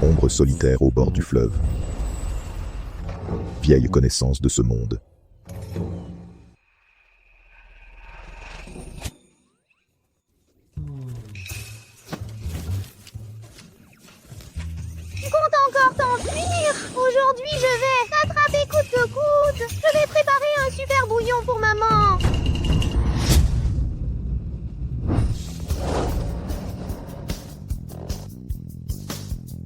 Ombre solitaire au bord du fleuve. Vieille connaissance de ce monde. Tu comptes encore t'enfuir? Aujourd'hui, je vais t'attraper coûte que coûte. Je vais préparer un super bouillon pour maman.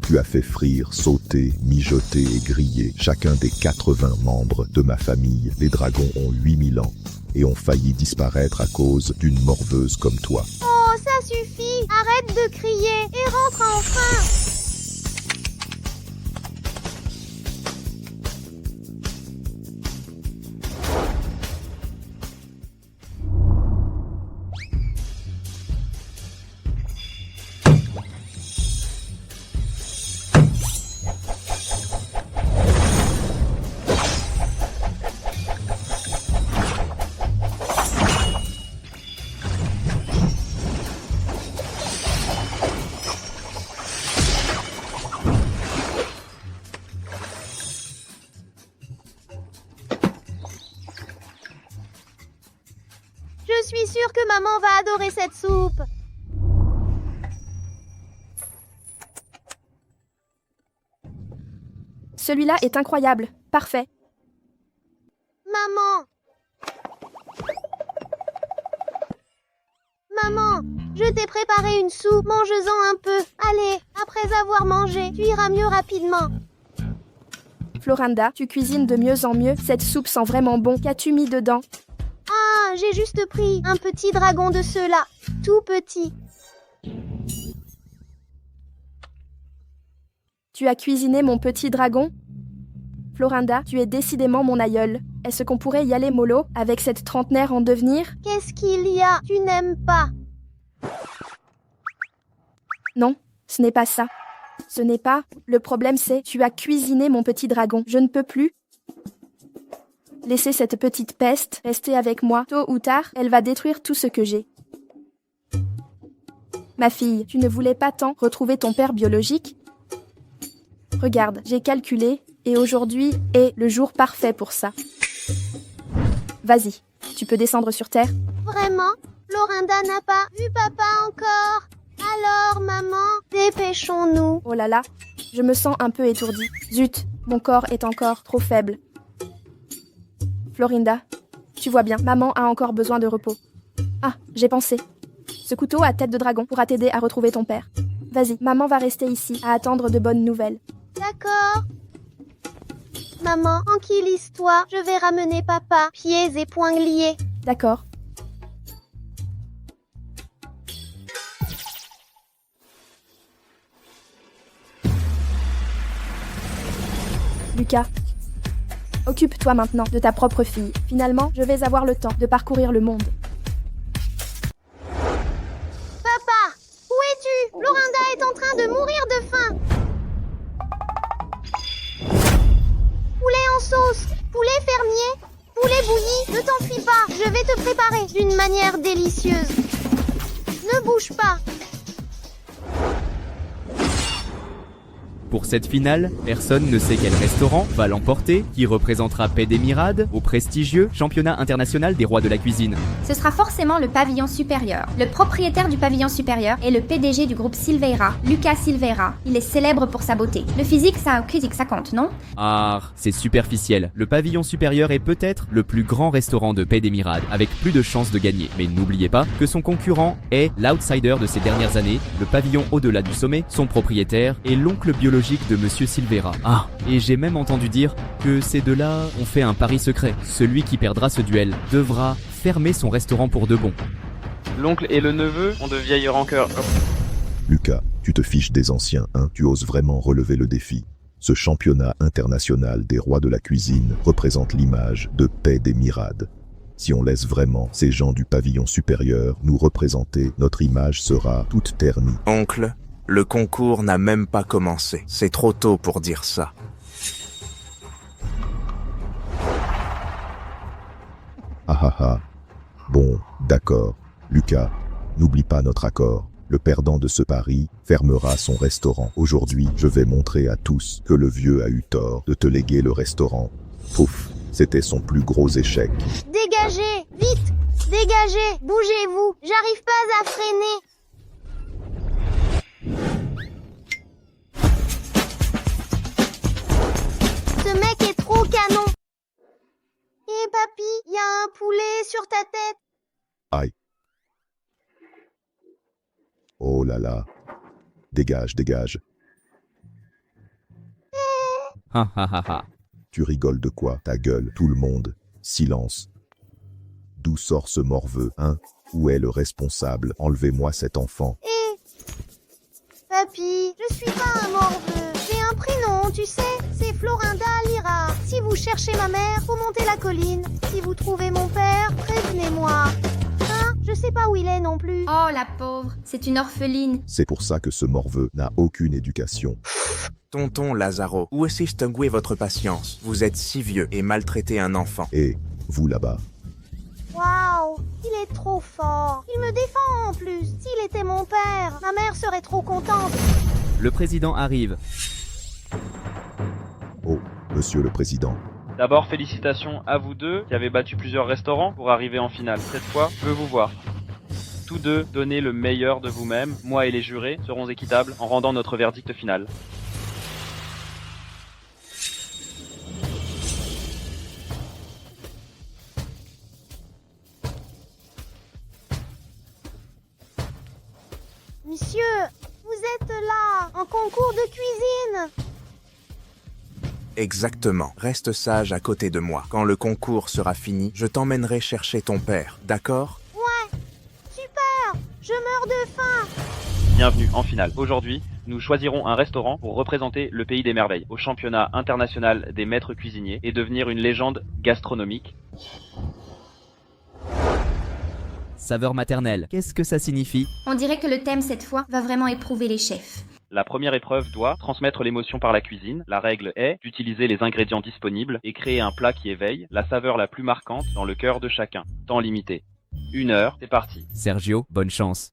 Tu as fait frire, sauter, mijoter et griller chacun des 80 membres de ma famille. Les dragons ont 8000 ans et ont failli disparaître à cause d'une morveuse comme toi. Oh, ça suffit. Arrête de crier et rentre enfin. Je suis sûre que maman va adorer cette soupe. Celui-là est incroyable. Parfait. Maman. Maman, je t'ai préparé une soupe. Mange-en un peu. Allez, après avoir mangé, tu iras mieux rapidement. Florinda, tu cuisines de mieux en mieux. Cette soupe sent vraiment bon. Qu'as-tu mis dedans? Ah, j'ai juste pris un petit dragon de ceux-là. Tout petit. Tu as cuisiné mon petit dragon? Florinda, tu es décidément mon aïeul. Est-ce qu'on pourrait y aller mollo avec cette trentenaire en devenir? Qu'est-ce qu'il y a? Tu n'aimes pas? Non, ce n'est pas ça. Ce n'est pas. Le problème c'est, tu as cuisiné mon petit dragon. Je ne peux plus. Laissez cette petite peste rester avec moi. Tôt ou tard, elle va détruire tout ce que j'ai. Ma fille, tu ne voulais pas tant retrouver ton père biologique? Regarde, j'ai calculé, et aujourd'hui est le jour parfait pour ça. Vas-y, tu peux descendre sur terre? Vraiment? Florinda n'a pas vu papa encore? Alors, maman, dépêchons-nous. Oh là là, je me sens un peu étourdie. Zut, mon corps est encore trop faible. Florinda, tu vois bien, maman a encore besoin de repos. Ah, j'ai pensé. Ce couteau à tête de dragon pourra t'aider à retrouver ton père. Vas-y, maman va rester ici à attendre de bonnes nouvelles. D'accord. Maman, tranquillise-toi, je vais ramener papa, pieds et poings liés. D'accord. Lucas, occupe-toi maintenant de ta propre fille. Finalement, je vais avoir le temps de parcourir le monde. Papa, où es-tu? Florinda est en train de mourir de faim. Poulet en sauce, poulet fermier, poulet bouilli, ne t'enfuis pas. Je vais te préparer d'une manière délicieuse. Ne bouge pas. Pour cette finale, personne ne sait quel restaurant va l'emporter, qui représentera Paix des Mirades au prestigieux championnat international des rois de la cuisine. Ce sera forcément le pavillon supérieur. Le propriétaire du pavillon supérieur est le PDG du groupe Silveira, Lucas Silveira. Il est célèbre pour sa beauté. Le physique, ça compte, non? Ah, c'est superficiel. Le pavillon supérieur est peut-être le plus grand restaurant de Paix des Mirades, avec plus de chances de gagner. Mais n'oubliez pas que son concurrent est l'outsider de ces dernières années, le pavillon au-delà du sommet, son propriétaire et l'oncle biologique de Monsieur Silveira. Ah, et j'ai même entendu dire que ces deux-là ont fait un pari secret. Celui qui perdra ce duel devra fermer son restaurant pour de bon. L'oncle et le neveu ont de vieilles rancœurs. Lucas, tu te fiches des anciens, hein? Tu oses vraiment relever le défi? Ce championnat international des rois de la cuisine représente l'image de Paix des Mirades. Si on laisse vraiment ces gens du pavillon supérieur nous représenter, notre image sera toute ternie. Oncle, le concours n'a même pas commencé. C'est trop tôt pour dire ça. Ah ah ah. Bon, d'accord. Lucas, n'oublie pas notre accord. Le perdant de ce pari fermera son restaurant. Aujourd'hui, je vais montrer à tous que le vieux a eu tort de te léguer le restaurant. Pouf, c'était son plus gros échec. Dégagez, vite, dégagez, bougez-vous, j'arrive pas à freiner. Ce mec est trop canon. Hé papy, y a un poulet sur ta tête. Aïe. Oh là là. Dégage, dégage. Ha ha ha ha. Tu rigoles de quoi? Ta gueule, tout le monde. Silence. D'où sort ce morveux, hein? Où est le responsable? Enlevez-moi cet enfant. Hé papy, je suis pas un morveux. J'ai un prénom, tu sais. C'est Florinda Lyra. Si vous cherchez ma mère, vous montez la colline. Si vous trouvez mon père, prévenez-moi. Hein? Je sais pas où il est non plus. Oh la pauvre, c'est une orpheline. C'est pour ça que ce morveux n'a aucune éducation. Tonton Lazaro, où est-ce extinguer votre patience? Vous êtes si vieux et maltraitez un enfant. Et, vous là-bas, Waouh, il est trop fort. Il me défend en plus. S'il était mon père, ma mère serait trop contente. Le président arrive. oh, monsieur le président. D'abord, félicitations à vous deux qui avez battu plusieurs restaurants pour arriver en finale. Cette fois, je veux vous voir. Tous deux, donnez le meilleur de vous-même. Moi et les jurés serons équitables en rendant notre verdict final. Monsieur, vous êtes là, en concours de cuisine. Exactement. Reste sage à côté de moi. Quand le concours sera fini, je t'emmènerai chercher ton père. D'accord? Ouais, super, je meurs de faim. Bienvenue en finale. Aujourd'hui, nous choisirons un restaurant pour représenter le pays des merveilles au championnat international des maîtres cuisiniers et devenir une légende gastronomique. Saveur maternelle. Qu'est-ce que ça signifie? On dirait que le thème cette fois va vraiment éprouver les chefs. La première épreuve doit transmettre l'émotion par la cuisine. La règle est d'utiliser les ingrédients disponibles et créer un plat qui éveille la saveur la plus marquante dans le cœur de chacun. Temps limité. 1 heure, c'est parti. Sergio, bonne chance.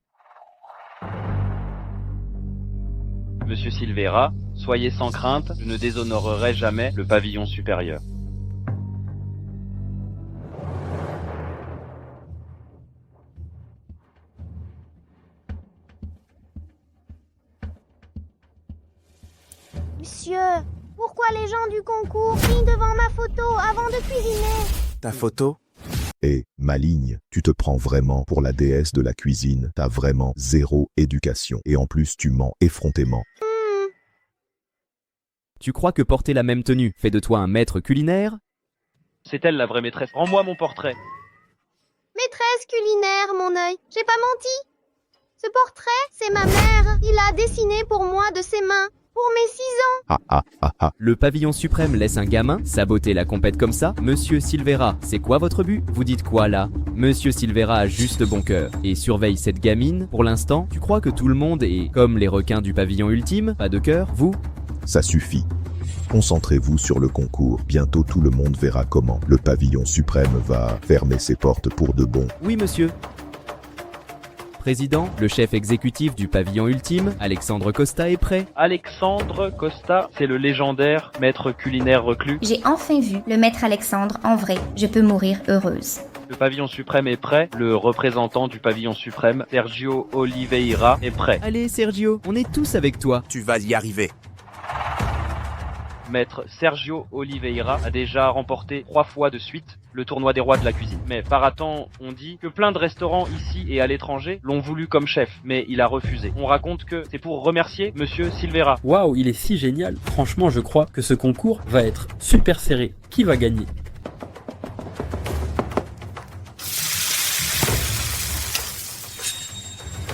Monsieur Silveira, soyez sans crainte, je ne déshonorerai jamais le pavillon supérieur. Monsieur, pourquoi les gens du concours crient devant ma photo avant de cuisiner? Ta photo? Et, maligne, tu te prends vraiment pour la déesse de la cuisine. T'as vraiment zéro éducation. Et en plus, tu mens effrontément. Tu crois que porter la même tenue fait de toi un maître culinaire? C'est elle la vraie maîtresse. Rends-moi mon portrait. Maîtresse culinaire, mon œil, j'ai pas menti. Ce portrait, c'est ma mère. Il l'a dessiné pour moi de ses mains. Pour mes 6 ans. Ah ah ah ah. Le pavillon suprême laisse un gamin saboter la compète comme ça? Monsieur Silveira, c'est quoi votre but? Vous dites quoi là? Monsieur Silveira a juste bon cœur et surveille cette gamine. Pour l'instant, tu crois que tout le monde est comme les requins du pavillon ultime? Pas de cœur, vous? Ça suffit. Concentrez-vous sur le concours. Bientôt tout le monde verra comment le pavillon suprême va fermer ses portes pour de bon. Oui, monsieur. Président, le chef exécutif du pavillon ultime, Alexandre Costa, est prêt. Alexandre Costa, c'est le légendaire maître culinaire reclus. J'ai enfin vu le maître Alexandre en vrai. Je peux mourir heureuse. Le pavillon suprême est prêt. Le représentant du pavillon suprême, Sergio Oliveira, est prêt. Allez, Sergio, on est tous avec toi. Tu vas y arriver. Maître Sergio Oliveira a déjà remporté 3 fois de suite le tournoi des rois de la cuisine. Mais par temps, on dit que plein de restaurants ici et à l'étranger l'ont voulu comme chef, mais il a refusé. On raconte que c'est pour remercier Monsieur Silveira. Waouh, il est si génial. Franchement, je crois que ce concours va être super serré. Qui va gagner?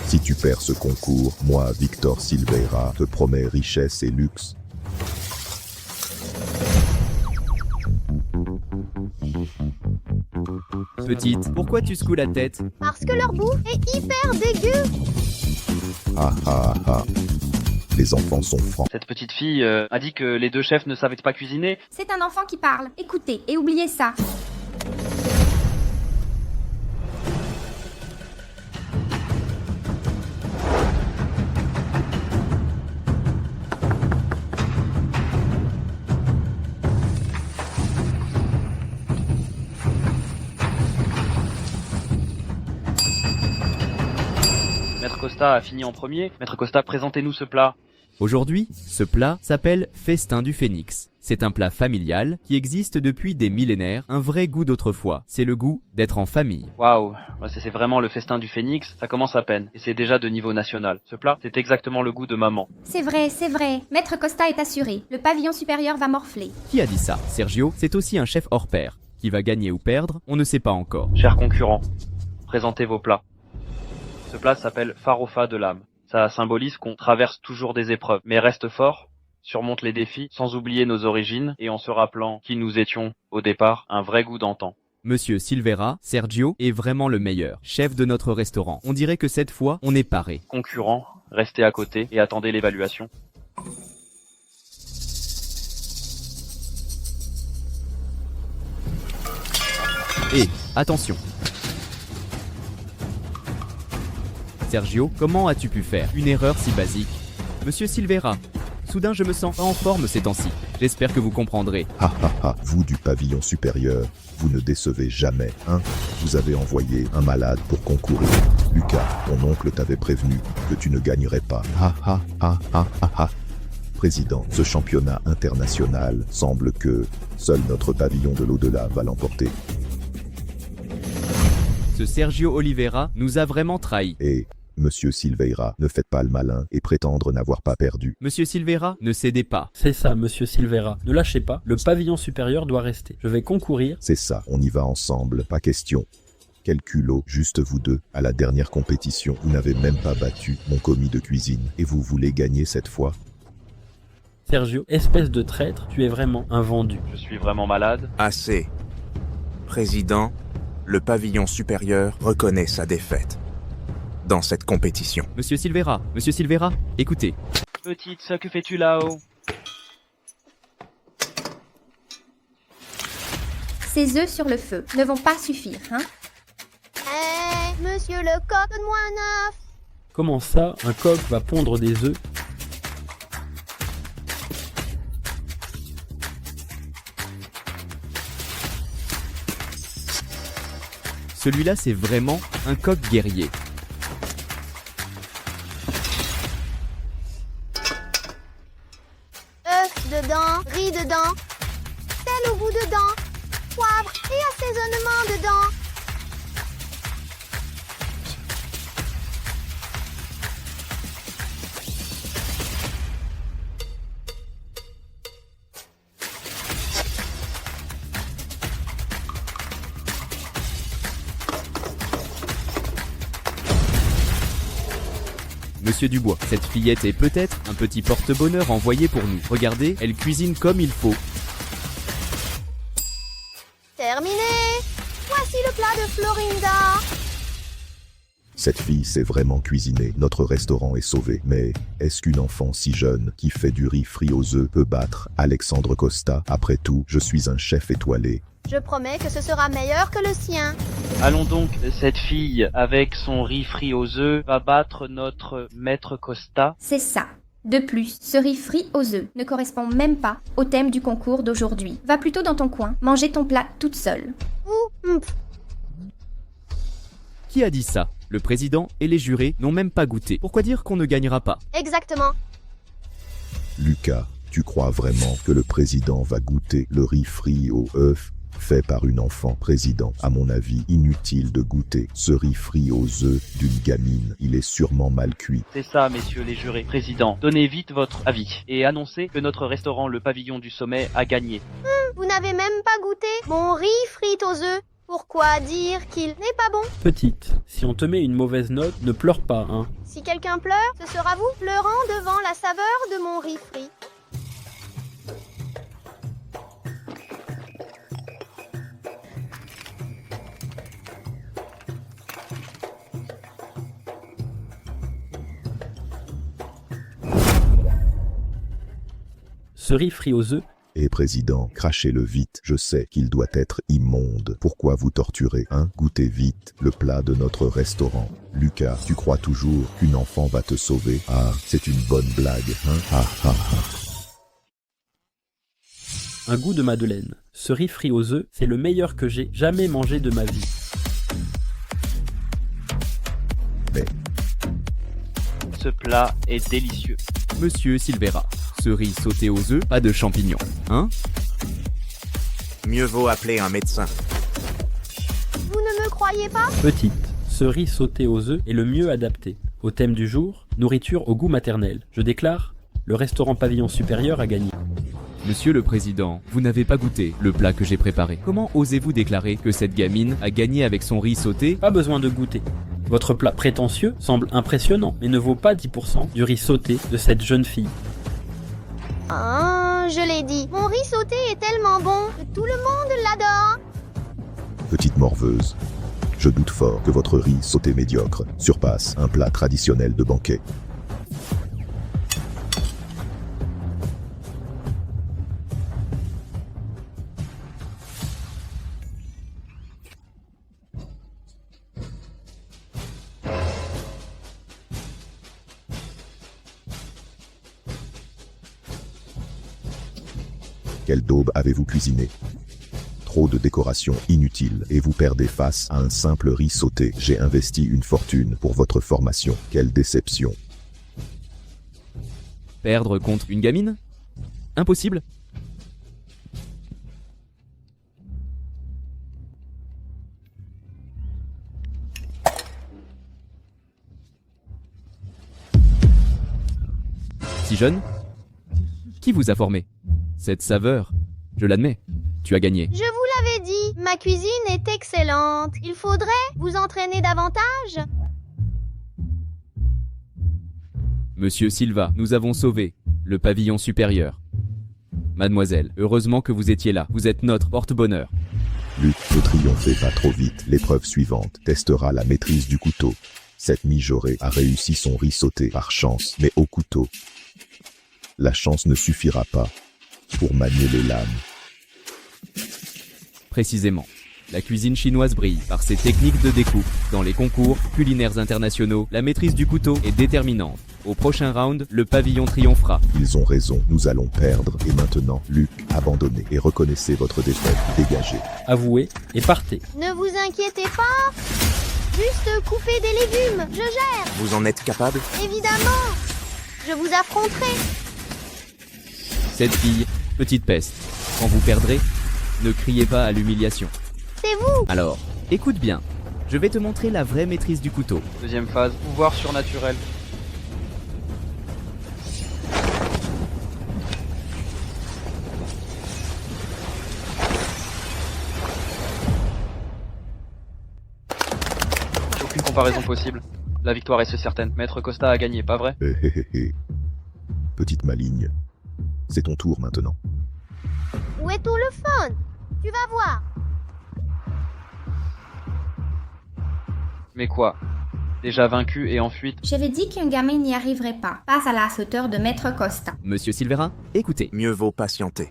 Si tu perds ce concours, moi, Victor Silveira, te promets richesse et luxe. Petite, pourquoi tu secoues la tête? Parce que leur bouffe est hyper dégueu. Ah ah ah. Les enfants sont francs. Cette petite fille a dit que les deux chefs ne savaient pas cuisiner. C'est un enfant qui parle. Écoutez et oubliez ça. Costa a fini en premier. Maître Costa, présentez-nous ce plat. Aujourd'hui, ce plat s'appelle Festin du Phénix. C'est un plat familial qui existe depuis des millénaires, un vrai goût d'autrefois. C'est le goût d'être en famille. Waouh, c'est vraiment le festin du Phénix, ça commence à peine. Et c'est déjà de niveau national. Ce plat, c'est exactement le goût de maman. C'est vrai, c'est vrai. Maître Costa est assuré. Le pavillon supérieur va morfler. Qui a dit ça? Sergio, c'est aussi un chef hors pair. Qui va gagner ou perdre, on ne sait pas encore. Chers concurrents, présentez vos plats. Ce plat s'appelle Farofa de l'âme. Ça symbolise qu'on traverse toujours des épreuves, mais reste fort, surmonte les défis, sans oublier nos origines, et en se rappelant qui nous étions au départ, un vrai goût d'antan. Monsieur Silveira, Sergio, est vraiment le meilleur, chef de notre restaurant. On dirait que cette fois, on est paré. Concurrents, restez à côté et attendez l'évaluation. Et, attention. Sergio, comment as-tu pu faire une erreur si basique? Monsieur Silveira, soudain je me sens pas en forme ces temps-ci. J'espère que vous comprendrez. Ha ha ha, vous du pavillon supérieur, vous ne décevez jamais, hein? Vous avez envoyé un malade pour concourir. Lucas, ton oncle t'avait prévenu que tu ne gagnerais pas. Ha ha ha ha ha ha. Président, ce championnat international semble que seul notre pavillon de l'au-delà va l'emporter. Ce Sergio Oliveira nous a vraiment trahis. Et, Monsieur Silveira, ne faites pas le malin et prétendre n'avoir pas perdu. Monsieur Silveira, ne cédez pas. C'est ça, monsieur Silveira. Ne lâchez pas, le pavillon supérieur doit rester. Je vais concourir. C'est ça, on y va ensemble, pas question. Quel culot, juste vous deux. À la dernière compétition, vous n'avez même pas battu mon commis de cuisine. Et vous voulez gagner cette fois? Sergio, espèce de traître, tu es vraiment un vendu. Je suis vraiment malade. Assez. Président, le pavillon supérieur reconnaît sa défaite dans cette compétition. Monsieur Silveira, écoutez. Petite, que fais-tu là-haut? Ces œufs sur le feu ne vont pas suffire, hein? Monsieur le coq, donne-moi un œuf. Comment ça, un coq va pondre des œufs? Celui-là, c'est vraiment un coq guerrier. Œuf dedans, riz dedans, sel au goût dedans, poivre et assaisonnement dedans. Monsieur Dubois, cette fillette est peut-être un petit porte-bonheur envoyé pour nous. Regardez, elle cuisine comme il faut. Terminé. Voici le plat de Florinda. Cette fille sait vraiment cuisiner, notre restaurant est sauvé. Mais est-ce qu'une enfant si jeune qui fait du riz frit aux œufs peut battre Alexandre Costa? Après tout, je suis un chef étoilé. Je promets que ce sera meilleur que le sien. Allons donc, cette fille, avec son riz frit aux œufs, va battre notre maître Costa. C'est ça. De plus, ce riz frit aux œufs ne correspond même pas au thème du concours d'aujourd'hui. Va plutôt dans ton coin, manger ton plat toute seule. Qui a dit ça? Le président et les jurés n'ont même pas goûté. Pourquoi dire qu'on ne gagnera pas? Exactement. Lucas, tu crois vraiment que le président va goûter le riz frit aux œufs fait par une enfant? Président, à mon avis, inutile de goûter ce riz frit aux œufs d'une gamine. Il est sûrement mal cuit. C'est ça, messieurs les jurés. Président, donnez vite votre avis et annoncez que notre restaurant, le Pavillon du Sommet, a gagné. Vous n'avez même pas goûté mon riz frit aux œufs. Pourquoi dire qu'il n'est pas bon? Petite, si on te met une mauvaise note, ne pleure pas, hein. Si quelqu'un pleure, ce sera vous pleurant devant la saveur de mon riz frit. Ce riz frit aux œufs. Et président, crachez-le vite, je sais qu'il doit être immonde. Pourquoi vous torturez, hein? Goûtez vite le plat de notre restaurant. Lucas, tu crois toujours qu'une enfant va te sauver? Ah, c'est une bonne blague, hein? Ah ah ah. Un goût de madeleine. Ce riz frit aux œufs, c'est le meilleur que j'ai jamais mangé de ma vie. ce plat est délicieux. Monsieur Silveira, ce riz sauté aux œufs, pas de champignons, hein? Mieux vaut appeler un médecin. Vous ne me croyez pas? Petite, ce riz sauté aux œufs est le mieux adapté. Au thème du jour, nourriture au goût maternel. Je déclare, le restaurant Pavillon Supérieur a gagné. Monsieur le Président, vous n'avez pas goûté le plat que j'ai préparé. Comment osez-vous déclarer que cette gamine a gagné avec son riz sauté? Pas besoin de goûter. Votre plat prétentieux semble impressionnant, mais ne vaut pas 10% du riz sauté de cette jeune fille. Ah, je l'ai dit, mon riz sauté est tellement bon que tout le monde l'adore. Petite morveuse, je doute fort que votre riz sauté médiocre surpasse un plat traditionnel de banquet. Quelle daube avez-vous cuisiné? Trop de décorations inutiles et vous perdez face à un simple riz sauté. J'ai investi une fortune pour votre formation. Quelle déception. Perdre contre une gamine? Impossible. Si jeune? Qui vous a formé? Cette saveur, je l'admets, tu as gagné. Je vous l'avais dit, ma cuisine est excellente. Il faudrait vous entraîner davantage. Monsieur Silva, nous avons sauvé le pavillon supérieur. Mademoiselle, heureusement que vous étiez là, vous êtes notre porte-bonheur. Luc, ne triomphez pas trop vite. L'épreuve suivante testera la maîtrise du couteau. Cette mijaurée a réussi son riz sauté par chance, mais au couteau. La chance ne suffira pas pour manier les lames. Précisément, la cuisine chinoise brille par ses techniques de découpe. Dans les concours culinaires internationaux, la maîtrise du couteau est déterminante. Au prochain round, le pavillon triomphera. Ils ont raison, nous allons perdre. Et maintenant, Luc, abandonnez et reconnaissez votre défaite. Dégagez. Avouez et partez. Ne vous inquiétez pas. Juste couper des légumes, je gère. Vous en êtes capable? Évidemment. Je vous affronterai. Cette fille, petite peste, quand vous perdrez, ne criez pas à l'humiliation. C'est vous. Alors, écoute bien, je vais te montrer la vraie maîtrise du couteau. Deuxième phase, pouvoir surnaturel. Aucune comparaison possible. La victoire est certaine. Maître Costa a gagné, pas vrai? Petite maligne. C'est ton tour maintenant. Où est tout le fun? Tu vas voir. Mais quoi? Déjà vaincu et en fuite? J'avais dit qu'un gamin n'y arriverait pas. Passe à la hauteur de Maître Costa. Monsieur Silveira, écoutez. Mieux vaut patienter.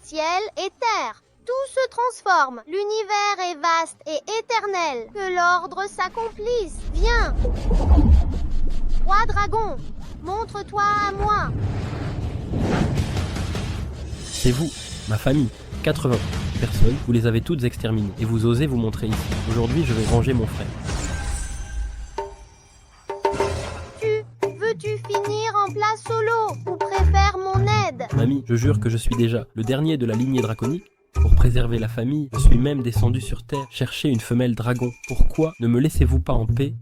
Ciel et terre, tout se transforme. L'univers est vaste et éternel. Que l'ordre s'accomplisse. Viens. Roi dragon, montre-toi à moi. C'est vous, ma famille. 80 personnes, vous les avez toutes exterminées. Et vous osez vous montrer ici. Aujourd'hui, je vais venger mon frère. Veux-tu finir en plat solo ou préfères mon aide? Mamie, je jure que je suis déjà le dernier de la lignée draconique. Pour préserver la famille, je suis même descendu sur Terre chercher une femelle dragon. Pourquoi ne me laissez-vous pas en paix?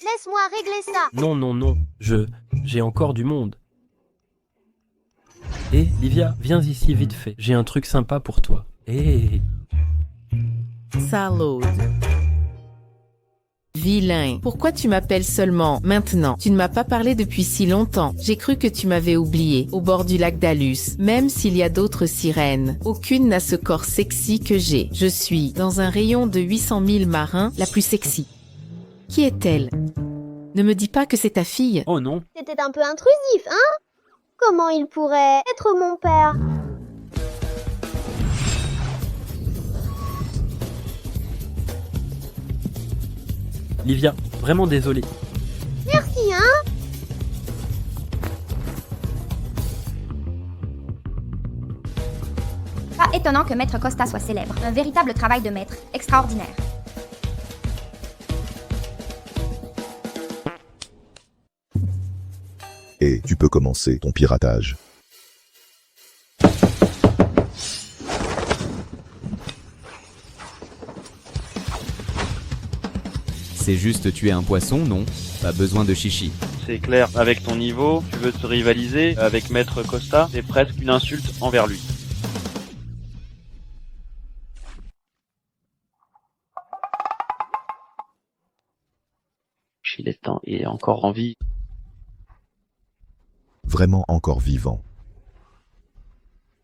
Laisse-moi régler ça. Non, non, non. J'ai encore du monde. Hé, Livia, viens ici vite fait. J'ai un truc sympa pour toi. Hé. Salaud. Vilain. Pourquoi tu m'appelles seulement maintenant? Tu ne m'as pas parlé depuis si longtemps. J'ai cru que tu m'avais oublié, au bord du lac d'Alus. Même s'il y a d'autres sirènes, aucune n'a ce corps sexy que j'ai. Je suis, dans un rayon de 800 000 marins, la plus sexy. Qui est-elle? Ne me dis pas que c'est ta fille. Oh non. C'était un peu intrusif, hein? Comment il pourrait être mon père? Livia, vraiment désolé. Merci, hein? Pas étonnant que Maître Costa soit célèbre. Un véritable travail de maître, extraordinaire. Et tu peux commencer ton piratage. C'est juste tuer un poisson, non? Pas besoin de chichi. C'est clair, avec ton niveau, tu veux te rivaliser avec Maître Costa, c'est presque une insulte envers lui. Il est encore en vie. Vraiment encore vivant.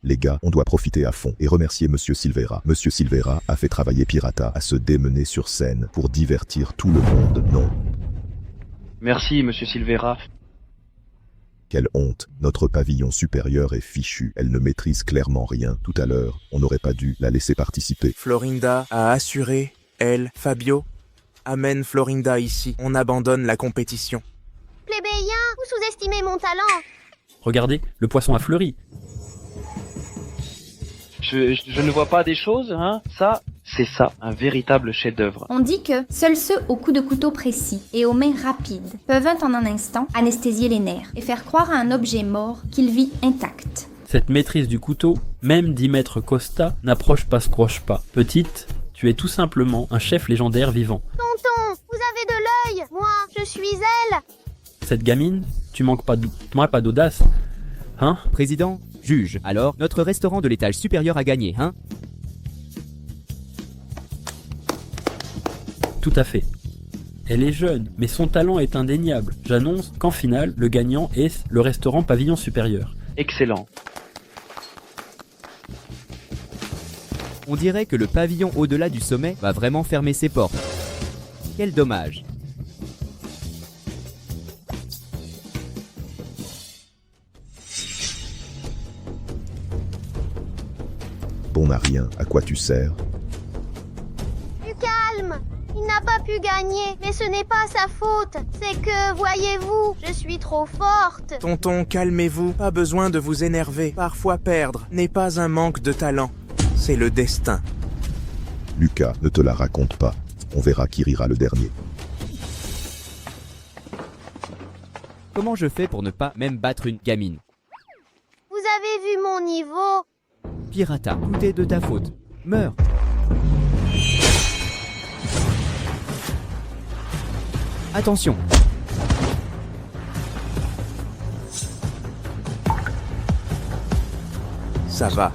Les gars, on doit profiter à fond et remercier Monsieur Silveira. Monsieur Silveira a fait travailler Pirata à se démener sur scène pour divertir tout le monde, non? Merci, Monsieur Silveira. Quelle honte, notre pavillon supérieur est fichu, elle ne maîtrise clairement rien. Tout à l'heure, on n'aurait pas dû la laisser participer. Florinda a assuré, elle, Fabio. Amène Florinda ici, on abandonne la compétition. Plébéien, vous sous-estimez mon talent. Regardez, le poisson a fleuri. Je ne vois pas des choses, hein. Ça, c'est ça, un véritable chef-d'œuvre. On dit que seuls ceux au coup de couteau précis et aux mains rapides peuvent en un instant anesthésier les nerfs et faire croire à un objet mort qu'il vit intact. Cette maîtrise du couteau, même dit Maître Costa, n'approche pas, scroche pas. Petite, tu es tout simplement un chef légendaire vivant. Tonton, vous avez de l'œil. Moi, je suis elle. Cette gamine, tu manques pas d'audace, hein? Président, juge. Alors, notre restaurant de l'étage supérieur a gagné, hein? Tout à fait. Elle est jeune, mais son talent est indéniable. J'annonce qu'en finale, le gagnant est le restaurant Pavillon Supérieur. Excellent. On dirait que le pavillon au-delà du sommet va vraiment fermer ses portes. Quel dommage. Bon à rien, à quoi tu sers? Du calme. Il n'a pas pu gagner, mais ce n'est pas sa faute. C'est que, voyez-vous, je suis trop forte. Tonton, calmez-vous, pas besoin de vous énerver. Parfois perdre n'est pas un manque de talent, c'est le destin. Lucas, ne te la raconte pas. On verra qui rira le dernier. Comment je fais pour ne pas même battre une gamine? Vous avez vu mon niveau? Pirata, tout est de ta faute. Meurs. Attention. Ça va.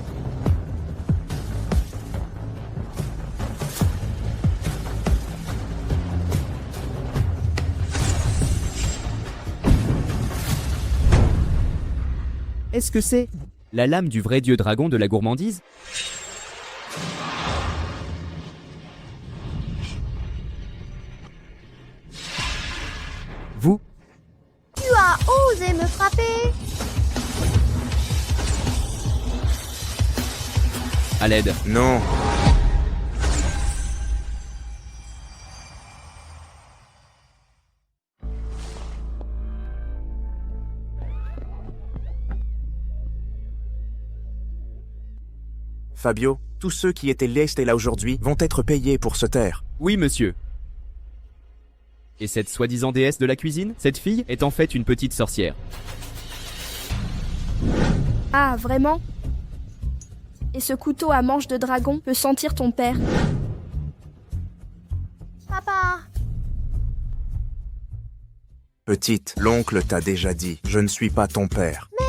Est-ce que c'est la lame du vrai dieu dragon de la gourmandise? Vous? Tu as osé me frapper. À l'aide. Non. Fabio, tous ceux qui étaient lestes là aujourd'hui vont être payés pour se taire. Oui, monsieur. Et cette soi-disant déesse de la cuisine, cette fille, est en fait une petite sorcière. Ah, vraiment? Et ce couteau à manche de dragon peut sentir ton père. Papa. Petite, l'oncle t'a déjà dit, je ne suis pas ton père. Mais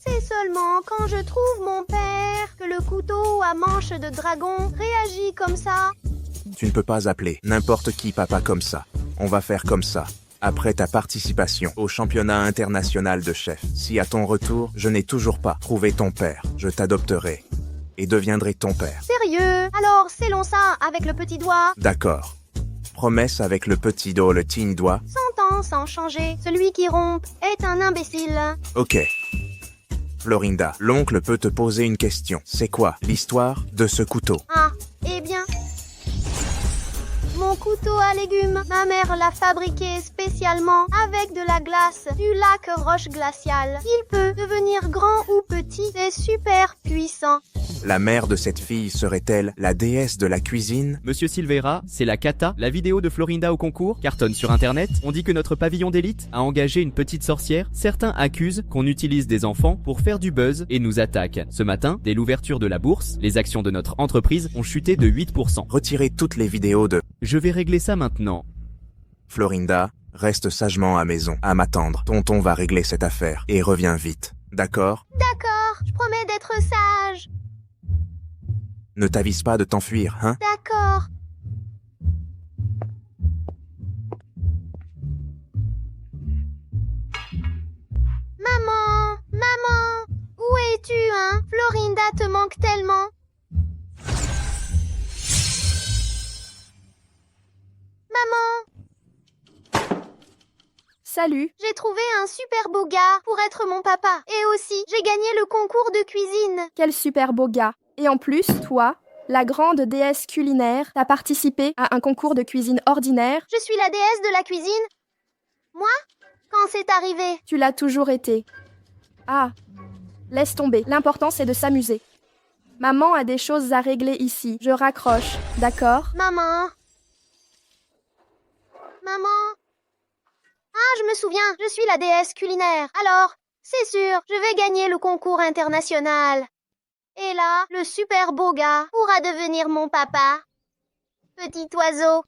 c'est seulement quand je trouve mon père que le couteau à manche de dragon réagit comme ça. Tu ne peux pas appeler n'importe qui papa comme ça. On va faire comme ça. Après ta participation au championnat international de chef, si à ton retour, je n'ai toujours pas trouvé ton père, je t'adopterai et deviendrai ton père. Sérieux? Alors scellons ça avec le petit doigt. D'accord. Promesse avec le petit doigt, le tigné doigt. 100 ans sans changer. Celui qui rompt est un imbécile. Ok. Florinda, l'oncle peut te poser une question. C'est quoi l'histoire de ce couteau? Ah, eh bien... Mon couteau à légumes, ma mère l'a fabriqué spécialement avec de la glace du lac Roche Glacial. Il peut devenir grand ou petit, c'est super puissant. La mère de cette fille serait-elle la déesse de la cuisine? Monsieur Silveira, c'est la cata. La vidéo de Florinda au concours cartonne sur internet. On dit que notre pavillon d'élite a engagé une petite sorcière. Certains accusent qu'on utilise des enfants pour faire du buzz et nous attaquent. Ce matin, dès l'ouverture de la bourse, les actions de notre entreprise ont chuté de 8%. Retirez toutes les vidéos de Je vais régler ça maintenant. Florinda. Reste sagement à maison, à m'attendre. Tonton va régler cette affaire et reviens vite. D'accord? D'accord, je promets d'être sage. Ne t'avise pas de t'enfuir, hein? D'accord. Maman, maman, où es-tu, hein? Florinda te manque tellement. Maman, Salut. j'ai trouvé un super beau gars pour être mon papa. Et aussi, j'ai gagné le concours de cuisine. Quel super beau gars. Et en plus, toi, la grande déesse culinaire, t'as participé à un concours de cuisine ordinaire. Je suis la déesse de la cuisine. Moi? Quand c'est arrivé? Tu l'as toujours été. Ah, laisse tomber. L'important, c'est de s'amuser. Maman a des choses à régler ici. Je raccroche, d'accord? Maman. Maman. Ah, je me souviens, je suis la déesse culinaire. Alors, c'est sûr, je vais gagner le concours international. Et là, le super beau gars pourra devenir mon papa. Petit oiseau.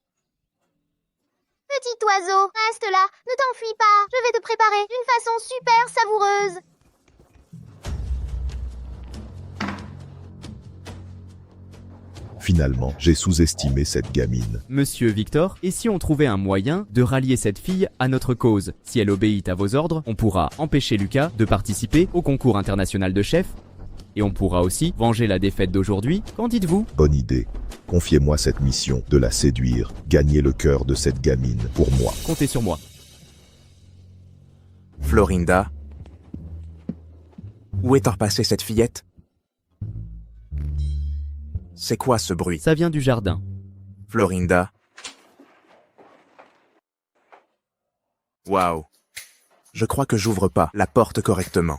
Petit oiseau, reste là, ne t'enfuis pas. Je vais te préparer d'une façon super savoureuse. Finalement, j'ai sous-estimé cette gamine. Monsieur Victor, et si on trouvait un moyen de rallier cette fille à notre cause? Si elle obéit à vos ordres, on pourra empêcher Lucas de participer au concours international de chef. Et on pourra aussi venger la défaite d'aujourd'hui. Qu'en dites-vous? Bonne idée. Confiez-moi cette mission de la séduire, gagner le cœur de cette gamine pour moi. Comptez sur moi. Florinda. Où est repassée cette fillette? C'est quoi ce bruit? Ça vient du jardin. Florinda. Waouh. Je crois que j'ouvre pas la porte correctement.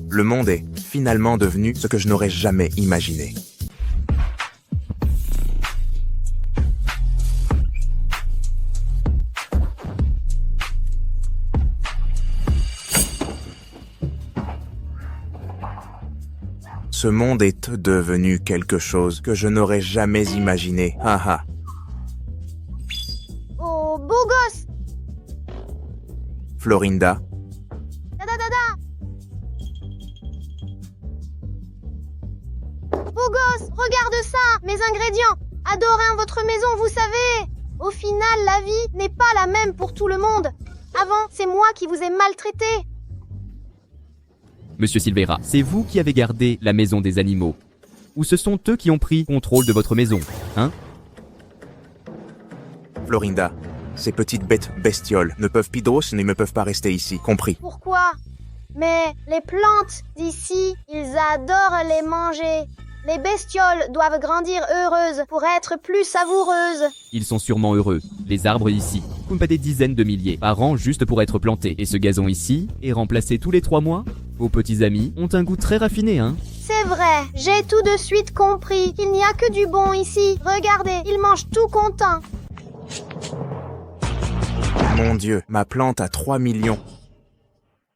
Le monde est finalement devenu ce que je n'aurais jamais imaginé. Ce monde est devenu quelque chose que je n'aurais jamais imaginé. Haha. Oh, beau gosse. Florinda. Beau gosse, regarde ça, mes ingrédients. Adorez votre maison, vous savez. Au final, la vie n'est pas la même pour tout le monde. Avant, c'est moi qui vous ai maltraité. Monsieur Silveira, c'est vous qui avez gardé la maison des animaux? Ou ce sont eux qui ont pris contrôle de votre maison, hein? Florinda. Ces petites bêtes bestioles ne peuvent pidros et ne peuvent pas rester ici, compris? Pourquoi? Mais les plantes d'ici, ils adorent les manger. Les bestioles doivent grandir heureuses pour être plus savoureuses. Ils sont sûrement heureux. Les arbres ici comptent pas des dizaines de milliers par an juste pour être plantés. Et ce gazon ici est remplacé tous les 3 mois. Vos petits amis ont un goût très raffiné, hein? C'est vrai, j'ai tout de suite compris qu'il n'y a que du bon ici. Regardez, ils mangent tout contents. Mon Dieu, ma plante a 3 millions.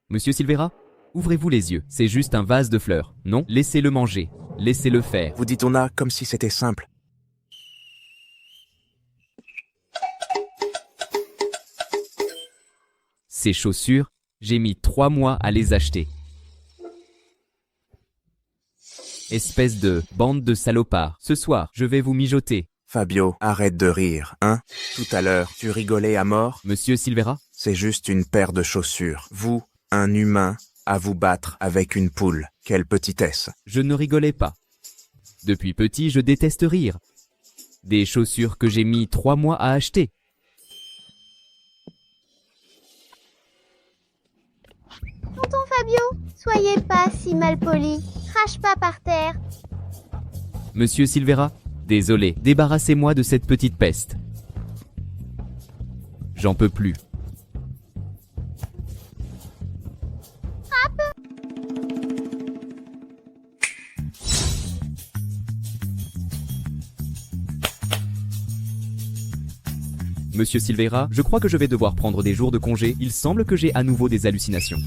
Monsieur Silveira, ouvrez-vous les yeux. C'est juste un vase de fleurs. Non, laissez-le manger. Laissez-le faire. Vous dites on a comme si c'était simple. Ces chaussures, j'ai mis 3 mois à les acheter. Espèce de bande de salopards. Ce soir, je vais vous mijoter. Fabio, arrête de rire, hein? Tout à l'heure, tu rigolais à mort? Monsieur Silveira? C'est juste une paire de chaussures. Vous, un humain, à vous battre avec une poule. Quelle petitesse. Je ne rigolais pas. Depuis petit, je déteste rire. Des chaussures que j'ai mis 3 mois à acheter. Tonton Fabio, soyez pas si malpoli. Crache pas par terre. Monsieur Silveira, désolé, débarrassez-moi de cette petite peste. J'en peux plus. Monsieur Silveira, je crois que je vais devoir prendre des jours de congé. Il semble que j'ai à nouveau des hallucinations.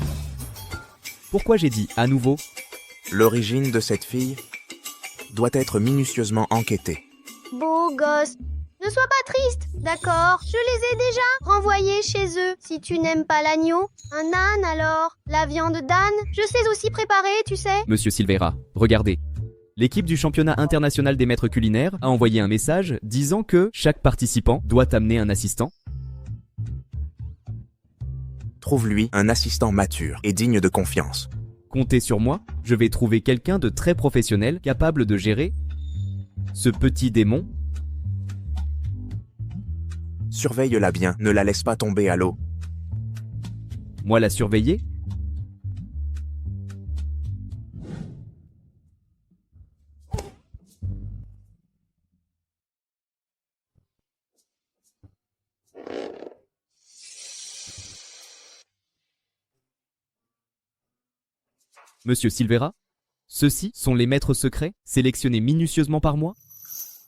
Pourquoi j'ai dit à nouveau? L'origine de cette fille doit être minutieusement enquêtée. Beau gosse. Ne sois pas triste, d'accord? Je les ai déjà renvoyés chez eux. Si tu n'aimes pas l'agneau, un âne alors? La viande d'âne? Je sais aussi préparer, tu sais. Monsieur Silveira, regardez. L'équipe du championnat international des maîtres culinaires a envoyé un message disant que chaque participant doit amener un assistant. Trouve-lui un assistant mature et digne de confiance. Comptez sur moi, je vais trouver quelqu'un de très professionnel capable de gérer ce petit démon. Surveille-la bien, ne la laisse pas tomber à l'eau. Moi la surveiller? Monsieur Silveira, ceux-ci sont les maîtres secrets, sélectionnés minutieusement par moi.